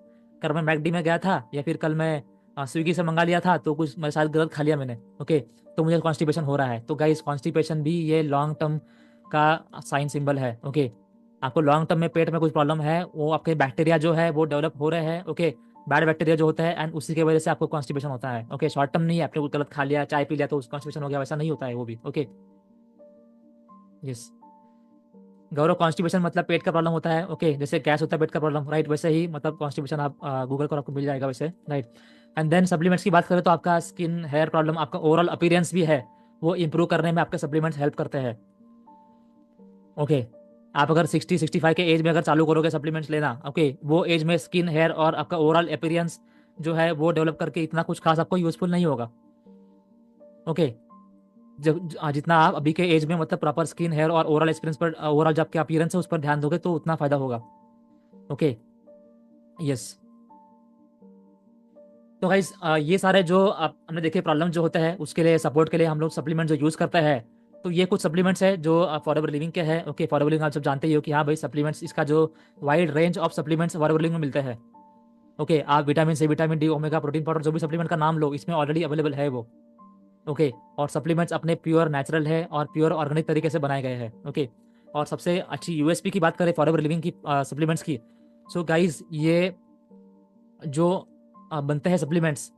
कल मैं मैकडी में गया था या फिर कल मैं स्विगी से मंगा लिया था तो कुछ मैं शायद गलत खा लिया मैंने। ओके, तो मुझे कॉन्स्टिपेशन हो रहा है। तो गाइस कॉन्स्टिपेशन भी ये लॉन्ग टर्म का साइन सिंबल है। ओके, आपको लॉन्ग टर्म में पेट में कुछ प्रॉब्लम है, वो आपके बैक्टीरिया जो है वो डेवलप हो रहे हैं। ओके, बैड बैक्टीरिया जो होता है, एंड उसी की वजह से आपको कॉन्स्टिपेशन होता है। ओके, शॉर्ट टर्म नहीं है, आपने कुछ गलत खा लिया, चाय पी लिया तो कॉन्स्टिपेशन हो गया, वैसा नहीं होता है वो भी। Okay, yes. गौरव, कॉन्स्टिपेशन मतलब पेट का प्रॉब्लम होता है। ओके, जैसे गैस होता है पेट का प्रॉब्लम, राइट, वैसे ही मतलब कॉन्स्टिपेशन आप गूगल करो, आपको मिल जाएगा वैसे, राइट। एंड देन सप्लीमेंट्स की बात करें तो आपका स्किन हेयर प्रॉब्लम, आपका ओवरऑल अपीयरेंस भी है, वो इंप्रूव करने में आपके सप्लीमेंट्स हेल्प करते हैं। ओके, आप अगर 60-65 के एज में अगर चालू करोगे सप्लीमेंट्स लेना, ओके, वो एज में स्किन हेयर और आपका ओवरऑल अपीयरेंस जो है वो डेवलप करके इतना कुछ खास आपको यूजफुल नहीं होगा। ओके, जब जितना आप अभी के एज में मतलब प्रॉपर स्किन हेयर और ओवरऑल एक्सपीरियंस पर, ओवरऑल जो आपके अपीयरेंस है उस पर ध्यान दोगे तो उतना फायदा होगा। Okay, yes. तो गाइस, ये सारे जो आप हमने देखे प्रॉब्लम जो होता है उसके लिए सपोर्ट के लिए हम लोग सप्लीमेंट जो यूज़ करते हैं, तो ये कुछ सप्लीमेंट्स है जो फॉरएवर लिविंग के हैं। ओके, फॉरएवर लिविंग आप सब जानते ही हो कि हाँ भाई, सप्लीमेंट्स, इसका जो wide range of supplements Forever Living में मिलते हैं। ओके, आप vitamin C, vitamin D, omega, protein powder, जो भी सप्लीमेंट का नाम लो, इसमें ऑलरेडी अवेलेबल है वो। ओके, और सप्लीमेंट्स अपने प्योर नेचुरल है और प्योर ऑर्गेनिक तरीके से बनाए गए हैं। ओके, और सबसे अच्छी यूएसपी की बात करें फॉरएवर लिविंग की सप्लीमेंट्स की, सो गाइज ये जो बनते हैं सप्लीमेंट्स,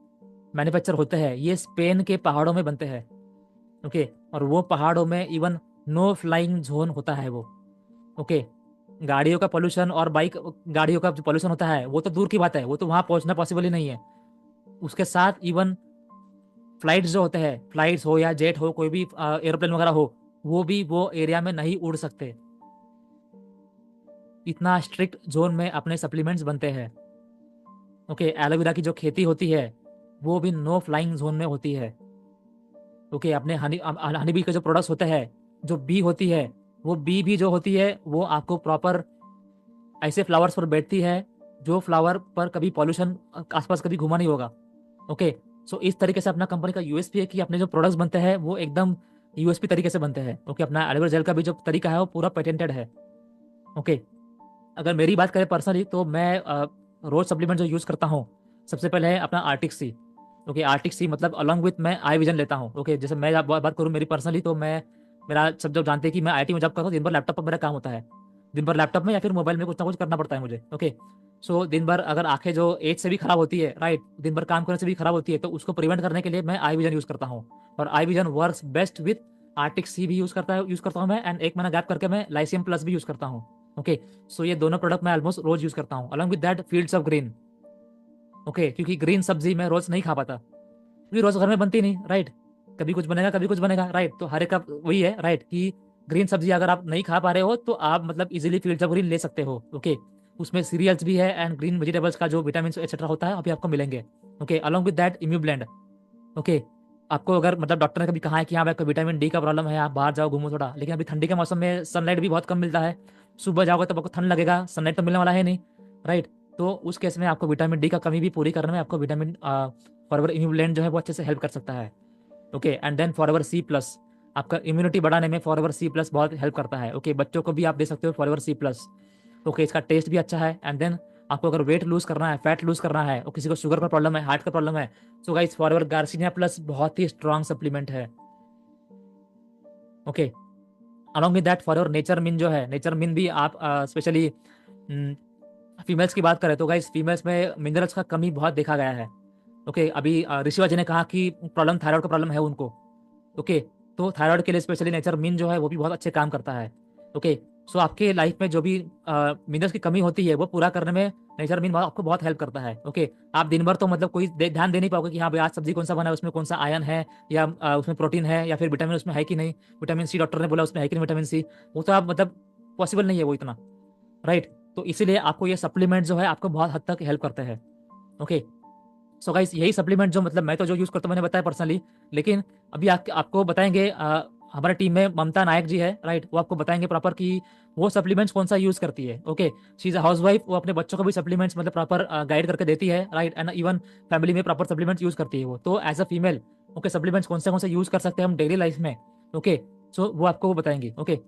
मैन्युफैक्चर होते हैं, ये स्पेन के पहाड़ों में बनते हैं। ओके, और वो पहाड़ों में इवन नो फ्लाइंग जोन होता है वो। ओके, गाड़ियों का पोल्यूशन और बाइक गाड़ियों का जो पोल्यूशन होता है वो तो दूर की बात है, वो तो वहाँ पहुँचना पॉसिबल ही नहीं है। उसके साथ इवन फ्लाइट्स जो होते हैं, फ्लाइट्स हो या जेट हो, कोई भी एरोप्लेन वगैरह हो, वो भी वो एरिया में नहीं उड़ सकते। इतना स्ट्रिक्ट जोन में अपने सप्लीमेंट्स बनते हैं। ओके, एलोवेरा की जो खेती होती है वो भी नो फ्लाइंग जोन में होती है। ओके, अपने हनी हनी बी के जो प्रोडक्ट्स होते हैं, जो बी होती है, वो बी भी जो होती है वो आपको प्रॉपर ऐसे फ्लावर्स पर बैठती है जो फ्लावर पर कभी पॉल्यूशन आसपास कभी घुमा नहीं होगा। ओके, सो इस तरीके से अपना कंपनी का यूएसपी है कि अपने जो प्रोडक्ट्स बनते हैं वो एकदम यूएसपी तरीके से बनते हैं। ओके, अपना एलोवेरा जेल का भी जो तरीका है वो पूरा पेटेंटेड है। ओके, अगर मेरी बात करें पर्सनली तो मैं रोज सप्लीमेंट जो यूज़ करता हूँ, सबसे पहले है अपना आर्टिक सी। ओके, आर्टिक सी मतलब अलॉन्ग विथ मैं आई विजन लेता हूँ। ओके, जैसे मैं बात करूँ मेरी पर्सनली, तो मैं, मेरा सब जब जानते हैं कि मैं आईटी में जॉब करता हूँ, दिन भर लैपटॉप पर मेरा काम होता है, दिन भर लैपटॉप में या फिर मोबाइल में कुछ ना कुछ करना पड़ता है मुझे। ओके, सो दिन भर अगर आंखें जो एज से भी खराब होती है, राइट, दिन भर काम करने से भी खराब होती है, तो उसको प्रिवेंट करने के लिए मैं आई विजन यूज़ करता हूँ। और eye vision works best with Arctic Sea भी यूज़ करता हूँ मैं, एंड एक महीना गैप करके मैं लाइसियम प्लस भी यूज़ करता हूँ। ओके, सो ये दोनों प्रोडक्ट मैं ऑलमोस्ट रोज यूज़ करता हूँ, along with that fields of green. Okay, क्योंकि ग्रीन सब्जी मैं रोज नहीं खा पाता, क्योंकि रोज घर में बनती नहीं, राइट, कभी कुछ बनेगा कभी कुछ बनेगा, राइट, तो हर एक का वही है, राइट, कि ग्रीन सब्जी अगर आप नहीं खा पा रहे हो तो आप मतलब इजीली फील्ड्स ऑफ ग्रीन ले सकते हो। ओके, उसमें सीरियल्स भी है एंड ग्रीन वेजिटेबल्स का जो विटामिन एक्सेट्रा होता है अभी आपको मिलेंगे। Okay, along with that Immublend. Okay, आपको अगर मतलब डॉक्टर ने कभी कहा है कि हाँ भाई आपको विटामिन डी का प्रॉब्लम है, आप बाहर जाओ घूमो थोड़ा, लेकिन अभी ठंडी के मौसम में सनलाइट भी बहुत कम मिलता है, सुबह जाओगे तब आपको ठंड लगेगा, सनलाइट तो मिलने वाला है नहीं, राइट, तो उस केस में आपको विटामिन डी का कमी भी पूरी करने में आपको विटामिन फॉरएवर इम्यूब्लेंट जो है वो अच्छे से हेल्प कर सकता है। Okay, and then Forever C Plus, आपका इम्यूनिटी बढ़ाने में फॉरएवर सी प्लस बहुत हेल्प करता है। ओके, बच्चों को भी आप दे सकते हो फॉरएवर सी प्लस। ओके, इसका टेस्ट भी अच्छा है। एंड देन आपको अगर वेट लूज करना है, फैट लूज करना है, और किसी को शुगर का प्रॉब्लम है, हार्ट का प्रॉब्लम है, so guys forever garcinia plus बहुत ही स्ट्रॉन्ग सप्लीमेंट है। Okay, along with that forever nature मिन जो है, नेचर मिन भी आप स्पेशली फीमेल्स की बात करें तो गाइस फीमेल्स में मिनरल्स का कमी बहुत देखा गया है। ओके, अभी ऋषिवा जी ने कहा कि प्रॉब्लम थायराइड का प्रॉब्लम है उनको। ओके, तो थायराइड के लिए स्पेशली नेचर मिन जो है वो भी बहुत अच्छे काम करता है। ओके, सो आपके लाइफ में जो भी मिनरल्स की कमी होती है वो पूरा करने में नेचर मिन आपको बहुत हेल्प करता है। ओके, आप दिन भर तो मतलब कोई ध्यान दे नहीं पाओगे कि हाँ भाई आज सब्जी कौन सा बना है, उसमें कौन सा आयन है, या उसमें प्रोटीन है, या फिर विटामिन उसमें है कि नहीं, विटामिन सी डॉक्टर ने बोला उसमें है कि नहीं विटामिन सी, वो तो आप मतलब पॉसिबल नहीं है वो इतना, राइट, तो इसीलिए आपको ये सप्लीमेंट जो है आपको बहुत हद तक हेल्प करते हैं। ओके, सो गाइस यही सप्लीमेंट जो मतलब मैं तो जो यूज़ करता हूँ मैंने बताया पर्सनली, लेकिन अभी आपको बताएंगे हमारे टीम में ममता नायक जी है, राइट, वो आपको बताएंगे प्रॉपर कि वो सप्लीमेंट्स कौन सा यूज़ करती है। Okay, she is a house wife, वो अपने बच्चों को भी सप्लीमेंट्स मतलब प्रॉपर गाइड करके देती है, राइट, एंड इवन फैमिली में प्रॉपर सप्लीमेंट्स यूज़ करती है वो, तो as a female okay supplements कौन से यूज़ कर सकते हैं हम डेली लाइफ में। ओके, सो वो आपको वो बताएंगी। Okay,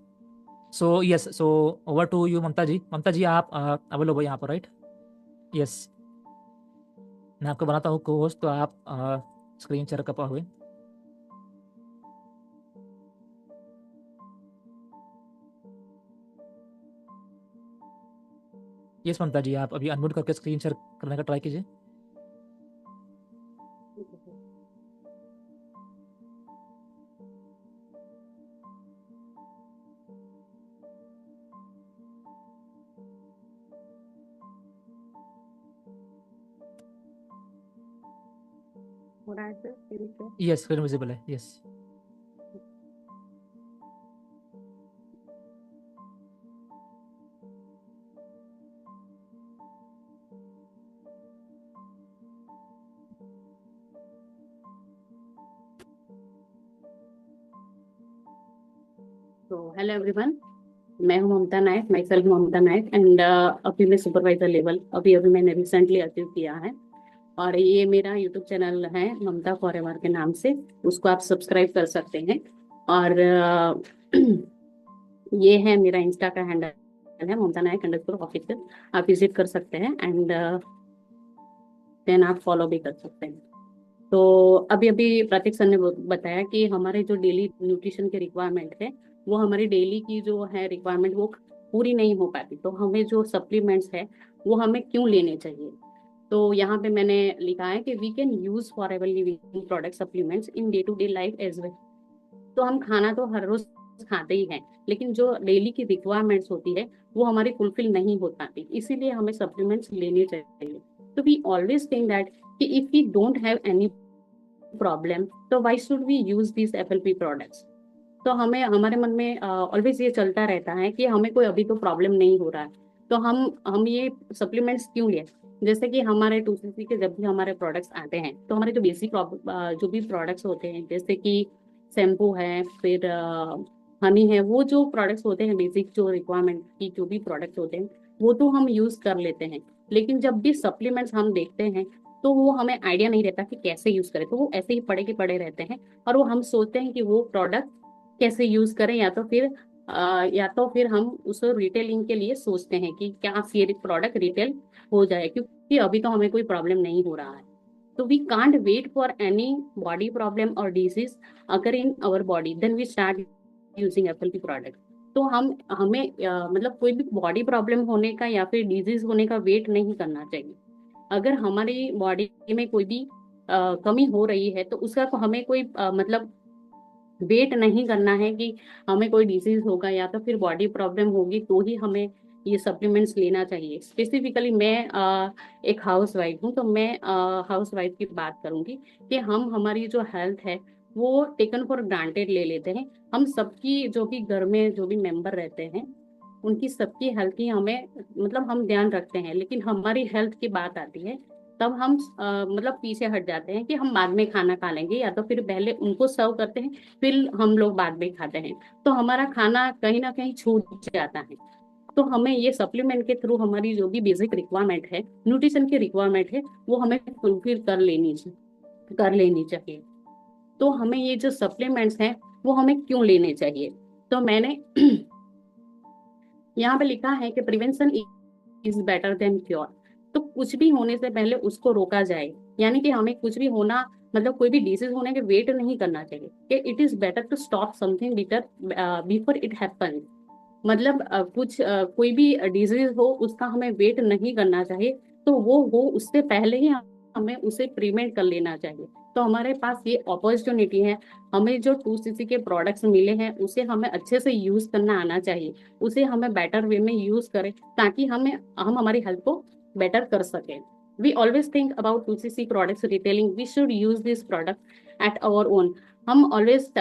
so yes, so over to you Mamta ji. Mamta ji आप अवेलेबल हो यहाँ पर, राइट? यस, मैं आपको बनाता हूँ को होस्ट, तो आप स्क्रीन शेयर कर पाओगे। यस ममता जी, आप अभी अनम्यूट करके स्क्रीन शेयर करने का ट्राई कीजिए। हो रहा है सर, ठीक है। यस, स्क्रीन विजिबल है, यस। तो हेलो एवरीवन, मैं हूं ममता नायक, my self Mamata Nayak, and अभी मैं सुपरवाइजर लेवल अभी अभी मैंने रिसेंटली अचीव किया है। और ये मेरा यूट्यूब चैनल है ममता फॉरएवर के नाम से, उसको आप सब्सक्राइब कर सकते हैं। और ये है मेरा इंस्टा का हैंडल है ममता नायक अंडरस्कोर ऑफिशियल। आप विजिट कर सकते हैं एंड देन आप फॉलो भी कर सकते हैं। तो अभी अभी प्रतीक सर ने बताया कि हमारे जो डेली न्यूट्रिशन के रिक्वायरमेंट है, वो हमारी डेली की जो है रिक्वायरमेंट वो पूरी नहीं हो पाती, तो हमें जो सप्लीमेंट्स है वो हमें क्यों लेने चाहिए। तो यहाँ पे मैंने लिखा है कि we can use Forever Living product supplements in day to day life as well. तो हम खाना तो हर रोज खाते ही हैं, लेकिन जो डेली की रिक्वायरमेंट्स होती है वो हमारी फुलफिल नहीं हो पाती, इसीलिए हमें सप्लीमेंट्स लेने चाहिए। तो वी ऑलवेज थिंक दैट कि if we don't have any problem, तो why should we use this FLP products. तो हमें हमारे मन में ऑलवेज ये चलता रहता है कि हमें कोई अभी तो प्रॉब्लम नहीं हो रहा है, तो हम ये सप्लीमेंट्स क्यों लें। जैसे कि हमारे 2cc के जब भी हमारे प्रोडक्ट्स आते हैं, तो हमारे जो बेसिक जो भी प्रोडक्ट्स होते हैं, जैसे कि शैम्पू है, फिर हनी है, वो जो प्रोडक्ट्स होते हैं बेसिक जो रिक्वायरमेंट की जो भी प्रोडक्ट्स होते हैं, वो तो हम यूज कर लेते हैं। लेकिन जब भी सप्लीमेंट्स हम देखते हैं, तो वो हमें आइडिया नहीं रहता कि कैसे यूज करें, तो वो ऐसे ही पड़े के पड़े रहते हैं। और वो हम सोचते हैं कि वो प्रोडक्ट कैसे यूज करें, या तो फिर हम उस रिटेलिंग के लिए सोचते हैं कि क्या ये प्रोडक्ट रिटेल हो जाए, क्योंकि अभी तो हमें कोई प्रॉब्लम नहीं हो रहा है। तो we can't wait for any body problem और डिजीज अगर in our body, then we start using FLP product. तो हमें मतलब कोई भी बॉडी प्रॉब्लम होने का या फिर डिजीज होने का वेट नहीं करना चाहिए। अगर हमारी बॉडी में कोई भी कमी हो रही है, तो उसका हमें कोई मतलब वेट नहीं करना है कि हमें कोई डिजीज होगा या तो फिर बॉडी प्रॉब्लम होगी तो ही हमें ये सप्लीमेंट्स लेना चाहिए। स्पेसिफिकली मैं एक हाउस वाइफ हूँ, तो मैं हाउस वाइफ की बात करूंगी कि हम हमारी जो हेल्थ है वो टेकन फॉर ग्रांटेड ले लेते हैं। हम सबकी जो भी घर में जो भी मेंबर रहते हैं, उनकी सबकी हेल्थ की हमें मतलब हम ध्यान रखते हैं, लेकिन हमारी हेल्थ की बात आती है तब हम मतलब पीछे हट जाते हैं कि हम बाद में खाना खा लेंगे, या तो फिर पहले उनको सर्व करते हैं, फिर हम लोग बाद में खाते हैं। तो हमारा खाना कहीं ना कहीं छूट जाता है। तो हमें ये सप्लीमेंट के थ्रू हमारी जो भी बेसिक रिक्वायरमेंट है, न्यूट्रिशन की रिक्वायरमेंट है, वो हमें फुलफिल कर लेनी चाहिए। तो हमें ये जो सप्लीमेंट्स हैं वो हमें क्यों लेने चाहिए। तो मैंने यहाँ पे लिखा है कि prevention is better than cure. तो कुछ भी होने से पहले उसको रोका जाए, यानी कि हमें कुछ भी होना, मतलब कोई भी डिसीज होने के वेट नहीं करना चाहिए, कि it is better to stop something better before it happen. मतलब कोई भी डिजीज हो उसका हमें वेट नहीं करना चाहिए, तो वो हो उससे पहले ही हमें उसे प्रिवेंट कर लेना चाहिए। तो हमारे पास ये अपॉर्चुनिटी है, हमें जो 2cc के प्रोडक्ट्स मिले हैं उसे हमें अच्छे से यूज करना आना चाहिए, उसे हमें बेटर वे में यूज करें, ताकि हम हमारी हेल्थ को बेटर कर सकें। We always think about 2cc products retailing, we should use this product at our own. हम ऑलवेज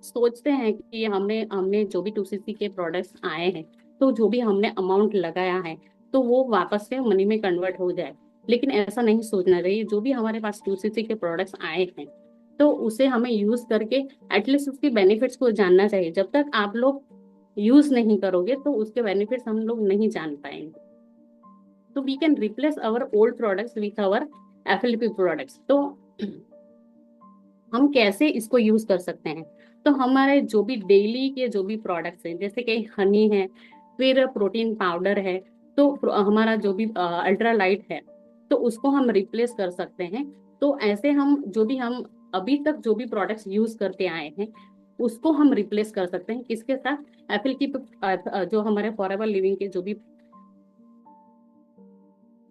सोचते हैं कि हमने हमने जो भी 2cc के प्रोडक्ट्स आए हैं, तो जो भी हमने अमाउंट लगाया है तो वो वापस से मनी में कन्वर्ट हो जाए। लेकिन ऐसा नहीं सोचना चाहिए। जो भी हमारे पास 2cc के प्रोडक्ट्स आए हैं, तो उसे हमें यूज करके एटलीस्ट उसके बेनिफिट्स को जानना चाहिए। जब तक आप लोग यूज नहीं करोगे तो उसके बेनिफिट्स हम लोग नहीं जान पाएंगे। तो we can replace our old products with our FLP products. तो हम कैसे इसको यूज कर सकते हैं। तो हमारे जो भी डेली के जो भी प्रोडक्ट्स हैं, जैसे कि हनी है, फिर प्रोटीन पाउडर है, तो हमारा जो भी अल्ट्रा लाइट है, तो उसको हम रिप्लेस कर सकते हैं। तो ऐसे हम अभी तक जो भी प्रोडक्ट्स यूज करते आए हैं, उसको हम रिप्लेस कर सकते हैं किसके साथ, एप्पल की जो हमारे फॉरएवर लिविंग के जो भी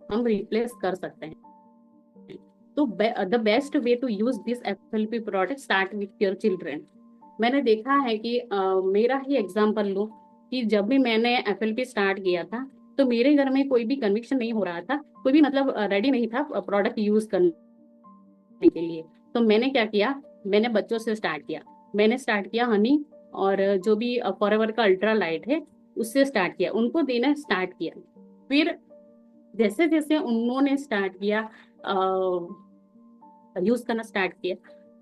हम रिप्लेस कर सकते हैं। तो the best way to use this FLP product, start with your children. मैंने देखा है कि मेरा ही एग्जांपल लो, कि जब भी मैंने एफएलपी स्टार्ट किया था, तो मेरे घर में कोई भी कन्विक्शन नहीं हो रहा था, कोई भी मतलब रेडी नहीं था प्रोडक्ट यूज करने के लिए। तो मैंने क्या किया, मैंने बच्चों से स्टार्ट किया। मैंने स्टार्ट किया हनी और जो भी फॉरएवर का अल्ट्रा लाइट है उससे स्टार्ट किया, उनको देना स्टार्ट किया। फिर जैसे जैसे उन्होंने स्टार्ट किया यूज करना स्टार्ट किया,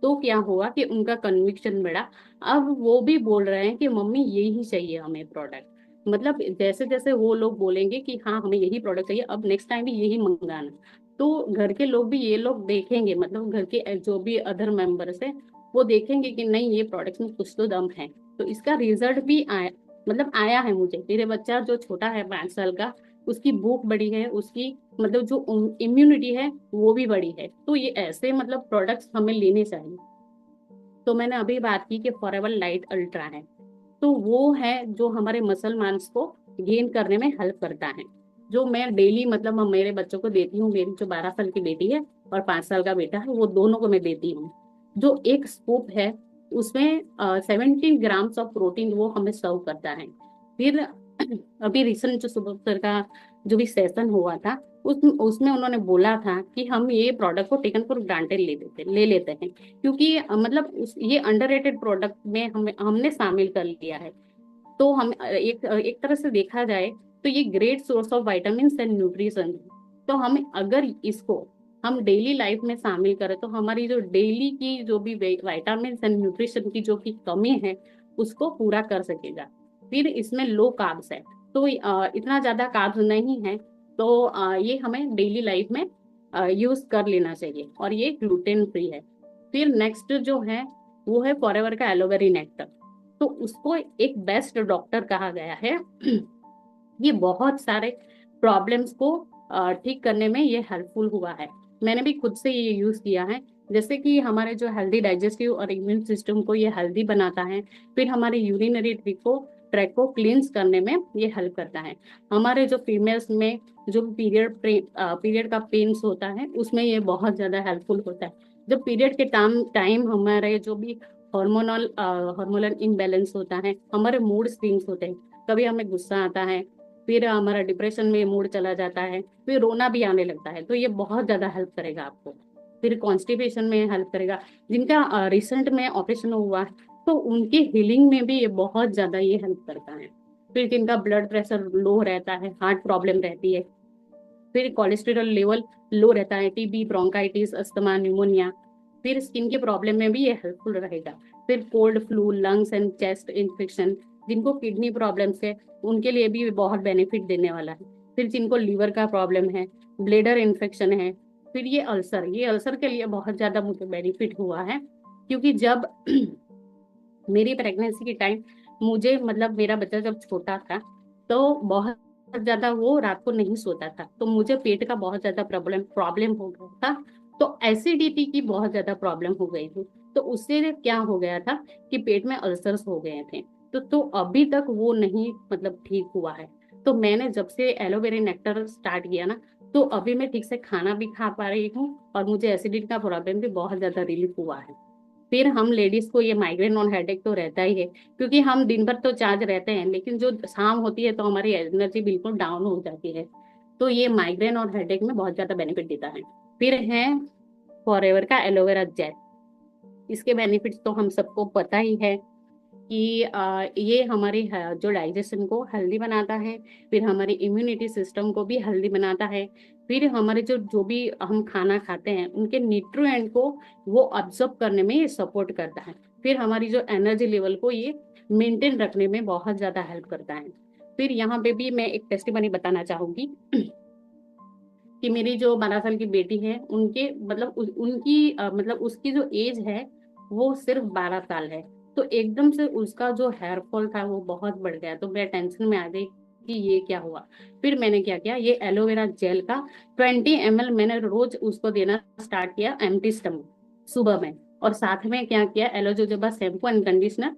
तो क्या हुआ कि उनका कन्विक्शन बढ़ा। अब वो भी बोल रहे हैं कि मम्मी यही चाहिए हमें प्रोडक्ट। मतलब जैसे जैसे वो लोग बोलेंगे कि हाँ हमें यही प्रोडक्ट चाहिए, अब नेक्स्ट टाइम भी यही मंगाना, तो घर के लोग भी ये लोग देखेंगे, मतलब घर के जो भी अदर मेंबर्स है वो देखेंगे कि नहीं ये प्रोडक्ट में कुछ तो दम है। तो इसका रिजल्ट भी आया, मतलब आया है मुझे। मेरे बच्चा जो छोटा है 5 साल का, उसकी भूख बढ़ी है, उसकी मतलब जो इम्यूनिटी है वो भी बढ़ी है। तो ये ऐसे मतलब प्रोडक्ट्स हमें लेने चाहिए। तो मैंने अभी बात की कि फॉरएवर लाइट अल्ट्रा है, तो वो है जो हमारे मसल मांस को गेन करने में हेल्प करता है। जो मैं डेली मतलब हम मेरे बच्चों को देती हूँ, मेरी जो 12 साल की बेटी है और 5 साल का बेटा है, वो दोनों को मैं देती हूँ। जो एक स्कूप है उसमें 17 ग्राम्स ऑफ प्रोटीन वो हमें सर्व करता है। फिर अभी रिसेंट जो सुबह सर का जो भी सेशन हुआ था, उसमें उन्होंने बोला था कि हम ये प्रोडक्ट को टेकन फॉर ग्रांटेड ले लेते हैं, क्योंकि मतलब ये अंडररेटेड प्रोडक्ट में हमने शामिल कर लिया है। तो हम एक एक तरह से देखा जाए तो ये great source of vitamin and nutrition. तो हम अगर इसको हम डेली लाइफ में शामिल करें तो हमारी जो डेली की जो भी विटामिन एंड न्यूट्रिशन की जो की कमी है उसको पूरा कर सकेगा। फिर इसमें लो कार्ब्स है, तो इतना ज्यादा कार्ब्स नहीं है, तो ये हमें डेली लाइफ में यूज कर लेना चाहिए, और ये ग्लूटेन फ्री है। फिर नेक्स्ट जो है वो है फॉरएवर का एलोवेरी नेक्टर। तो उसको एक बेस्ट डॉक्टर कहा गया है। ये बहुत सारे प्रॉब्लम्स को ठीक करने में ये हेल्पफुल हुआ है। मैंने भी खुद से ये यूज किया है। जैसे कि हमारे जो हेल्दी डाइजेस्टिव और इम्यून सिस्टम को ये हेल्दी बनाता है। फिर हमारे यूरिनरी ट्रैक को क्लींस करने में ये हेल्प करता है। हमारे जो फीमेल्स में जो पीरियड का पेन्स होता है उसमें ये बहुत ज्यादा हेल्पफुल होता है। जब पीरियड के टाइम हमारे जो भी हार्मोनल इम्बैलेंस होता है, हमारे मूड स्विंग्स होते हैं, कभी हमें गुस्सा आता है, फिर हमारा डिप्रेशन में मूड चला जाता है, फिर रोना भी आने लगता है, तो ये बहुत ज्यादा हेल्प करेगा आपको। फिर कॉन्स्टिपेशन में हेल्प करेगा। जिनका रिसेंट में ऑपरेशन हुआ है तो उनकी हीलिंग में भी ये बहुत ज्यादा ये हेल्प करता है। फिर जिनका ब्लड प्रेशर लो रहता है, हार्ट प्रॉब्लम रहती है, फिर कोलेस्टेरॉल लेवल लो रहता है, टीबी, ब्रोंकाइटिस, अस्थमा, न्यूमोनिया, फिर स्किन के प्रॉब्लम में भी ये हेल्पफुल रहेगा। फिर cold, flu, lungs and chest infection, जिनको किडनी प्रॉब्लम्स है उनके लिए भी बहुत बेनिफिट देने वाला है। फिर जिनको लीवर का प्रॉब्लम है, ब्लेडर इन्फेक्शन है, फिर ये अल्सर के लिए बहुत ज्यादा मुझे बेनिफिट हुआ है। क्योंकि जब मेरी प्रेगनेंसी के टाइम मुझे मतलब मेरा बच्चा जब छोटा था तो बहुत ज्यादा वो रात को नहीं सोता था, तो मुझे पेट का बहुत ज्यादा प्रॉब्लम प्रॉब्लम हो गया था। तो एसिडिटी की बहुत ज्यादा प्रॉब्लम हो गई थी। तो उससे क्या हो गया था कि पेट में अल्सर्स हो गए थे। तो अभी तक वो नहीं मतलब ठीक हुआ है। तो मैंने जब से एलोवेरा नेक्टर स्टार्ट किया ना, तो अभी मैं ठीक से खाना भी खा पा रही हूँ और मुझे एसिडिटी का प्रॉब्लम भी बहुत ज्यादा रिलीफ हुआ है। फिर हम लेडीज को ये माइग्रेन और हेडेक तो रहता ही है, क्योंकि हम दिन भर तो चार्ज रहते हैं, लेकिन जो शाम होती है तो हमारी एनर्जी बिल्कुल डाउन हो जाती है। तो ये माइग्रेन और हेडेक में बहुत ज्यादा बेनिफिट देता है। फिर है फॉरएवर का एलोवेरा जेल। इसके बेनिफिट्स तो हम सबको पता ही है कि ये हमारी जो डाइजेशन को हेल्दी बनाता है, फिर हमारी इम्यूनिटी सिस्टम को भी हेल्दी बनाता है, फिर हमारे जो जो भी हम खाना खाते हैं उनके न्यूट्रिएंट को वो अब्जॉर्ब करने में ये सपोर्ट करता है। फिर हमारी जो एनर्जी लेवल को ये मेंटेन रखने में बहुत ज्यादा हेल्प करता है। फिर यहाँ पे भी मैं एक टेस्टिमनी बताना चाहूंगी कि मेरी जो 12 साल की बेटी है उनके मतलब उनकी मतलब उसकी जो एज है वो सिर्फ 12 साल है। तो एकदम से उसका जो हेयर फॉल था वो बहुत बढ़ गया, तो मैं टेंशन में आ गई कि ये क्या हुआ। फिर मैंने क्या किया, ये एलोवेरा जेल का 20 ml मैंने रोज उसको देना स्टार्ट किया एम्प्टी स्टमक सुबह में। और साथ में क्या किया, एलोजोजोबा शैम्पू एंड कंडीशनर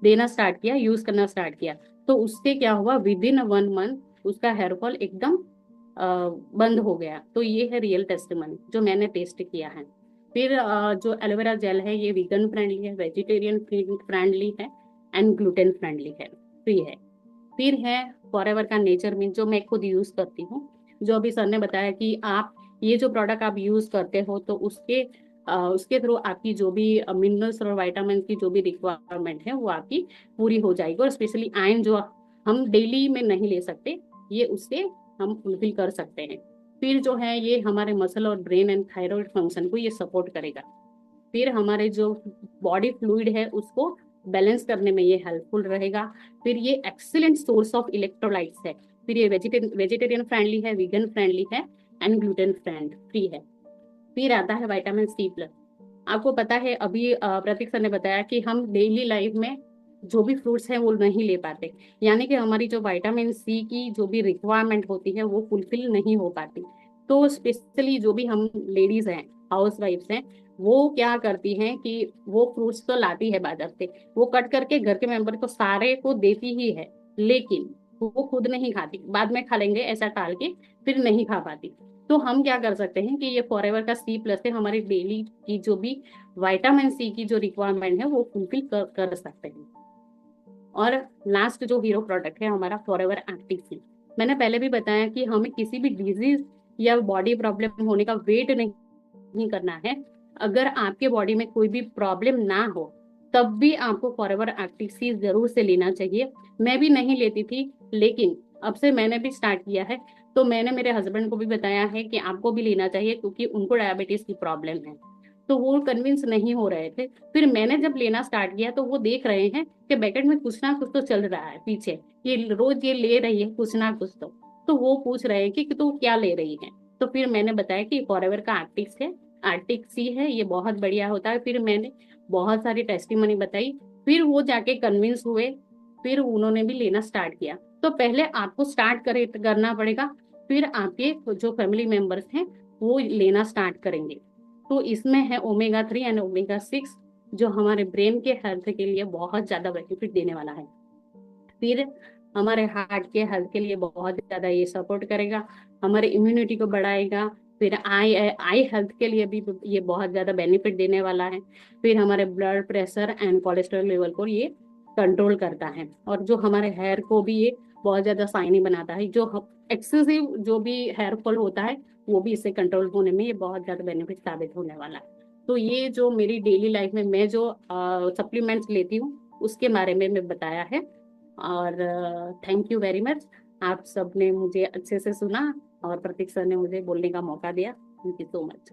देना स्टार्ट किया, यूज करना स्टार्ट किया। तो उससे क्या हुआ, विद इन 1 मंथ उसका हेयर फॉल एकदम बंद हो गया। तो ये है रियल टेस्टिमनी जो मैंने टेस्ट किया है। फिर जो एलोवेरा जेल है ये वीगन फ्रेंडली है, वेजिटेरियन फ्रेंडली है एंड ग्लूटेन फ्रेंडली है, फ्री है। फिर है फॉरएवर का नेचर मिंट जो मैं खुद यूज करती हूँ। जो अभी सर ने बताया कि आप ये जो प्रोडक्ट आप यूज करते हो तो उसके उसके थ्रू आपकी जो भी मिनरल्स और विटामिन की जो भी रिक्वायरमेंट है वो आपकी पूरी हो जाएगी। और स्पेशली आयरन जो हम डेली में नहीं ले सकते, ये उससे हम फुलफिल कर सकते हैं। फिर जो है ये हमारे मसल और ब्रेन एंड थायराइड फंक्शन को ये सपोर्ट करेगा। फिर हमारे जो बॉडी फ्लूइड है उसको बैलेंस करने में ये हेल्पफुल रहेगा। फिर ये एक्सीलेंट सोर्स ऑफ इलेक्ट्रोलाइट्स है। फिर ये वेजिटेरियन फ्रेंडली है, वीगन फ्रेंडली है एंड ग्लूटेन फ्री है। फिर आता है विटामिन सी प्लस। आपको पता है अभी प्रतीक सर ने बताया कि हम डेली लाइफ में जो भी फ्रूट्स हैं वो नहीं ले पाते, यानी कि हमारी जो विटामिन सी की जो भी रिक्वायरमेंट होती है वो फुलफिल नहीं हो पाती। तो स्पेशली जो भी हम लेडीज हैं, हाउस वाइफ्स हैं, वो क्या करती हैं कि वो फ्रूट्स तो लाती है बाजार से, वो कट करके घर के मेंबर को सारे को देती ही है, लेकिन वो खुद नहीं खाती, बाद में खा लेंगे ऐसा टाल के फिर नहीं खा पाती। तो हम क्या कर सकते हैं कि ये फॉरएवर का सी प्लस से हमारी डेली की जो भी विटामिन सी की जो रिक्वायरमेंट है वो फुलफिल कर सकते हैं। और लास्ट जो हीरो प्रोडक्ट है हमारा फॉरएवर एक्टिव सी। मैंने पहले भी बताया कि हमें किसी भी डिजीज या बॉडी प्रॉब्लम होने का वेट नहीं करना है। अगर आपके बॉडी में कोई भी प्रॉब्लम ना हो तब भी आपको फॉरएवर एक्टिव सी जरूर से लेना चाहिए। मैं भी नहीं लेती थी, लेकिन अब से मैंने भी स्टार्ट किया है, तो मैंने मेरे हस्बैंड को भी बताया है कि आपको भी लेना चाहिए क्योंकि उनको डायबिटीज की प्रॉब्लम है। तो वो कन्विंस नहीं हो रहे थे। फिर मैंने जब लेना स्टार्ट किया तो वो देख रहे हैं कि बैकेट में कुछ ना कुछ तो चल रहा है पीछे, ये रोज ये ले रही है कुछ ना कुछ। तो वो पूछ रहे हैं कि तू क्या ले रही है। तो फिर मैंने बताया कि फॉरएवर का आर्टिक्स है, आर्टिक सी है, ये बहुत बढ़िया होता है। फिर मैंने बहुत सारी टेस्टिमनी बताई, फिर वो जाके कन्विंस हुए, फिर उन्होंने भी लेना स्टार्ट किया। तो पहले आपको स्टार्ट करना पड़ेगा, फिर आपके जो फैमिली मेंबर्स हैं वो लेना स्टार्ट करेंगे। तो इसमें है ओमेगा 3 एंड ओमेगा 6, जो हमारे ब्रेन के हेल्थ के लिए बहुत ज्यादा बेनिफिट देने वाला है। फिर हमारे हार्ट के हेल्थ के लिए बहुत ज्यादा ये सपोर्ट करेगा, हमारे इम्यूनिटी को बढ़ाएगा। फिर आई आई हेल्थ के लिए भी ये बहुत ज्यादा बेनिफिट देने वाला है। फिर हमारे blood pressure and cholesterol level को ये कंट्रोल करता है। और जो हमारे हेयर को भी ये बहुत ज्यादा शाइनी बनाता है, जो एक्सेसिव जो भी हेयर फॉल होता है वो भी इससे कंट्रोल होने में ये बहुत ज्यादा बेनिफिट साबित होने वाला है। तो ये जो मेरी डेली लाइफ में मैं जो सप्लीमेंट्स लेती हूँ उसके बारे में मैं बताया है। और थैंक यू वेरी मच, आप सबने मुझे अच्छे से सुना और प्रतीक सर ने मुझे बोलने का मौका दिया। Thank you so much.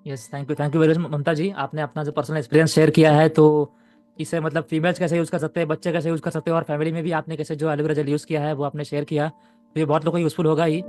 Yes, thank you very much Mamta ji, आपने अपना जो पर्सनल एक्सपीरियंस शेयर किया है। तो इसे मतलब फीमेल्स कैसे यूज़ कर सकते हैं, बच्चे कैसे यूज़ कर सकते हैं, और फैमिली में भी आपने कैसे जो एलोवेरा जेल यूज़ किया है वो आपने शेयर किया, तो ये बहुत लोगों को यूज़फुल होगा ही।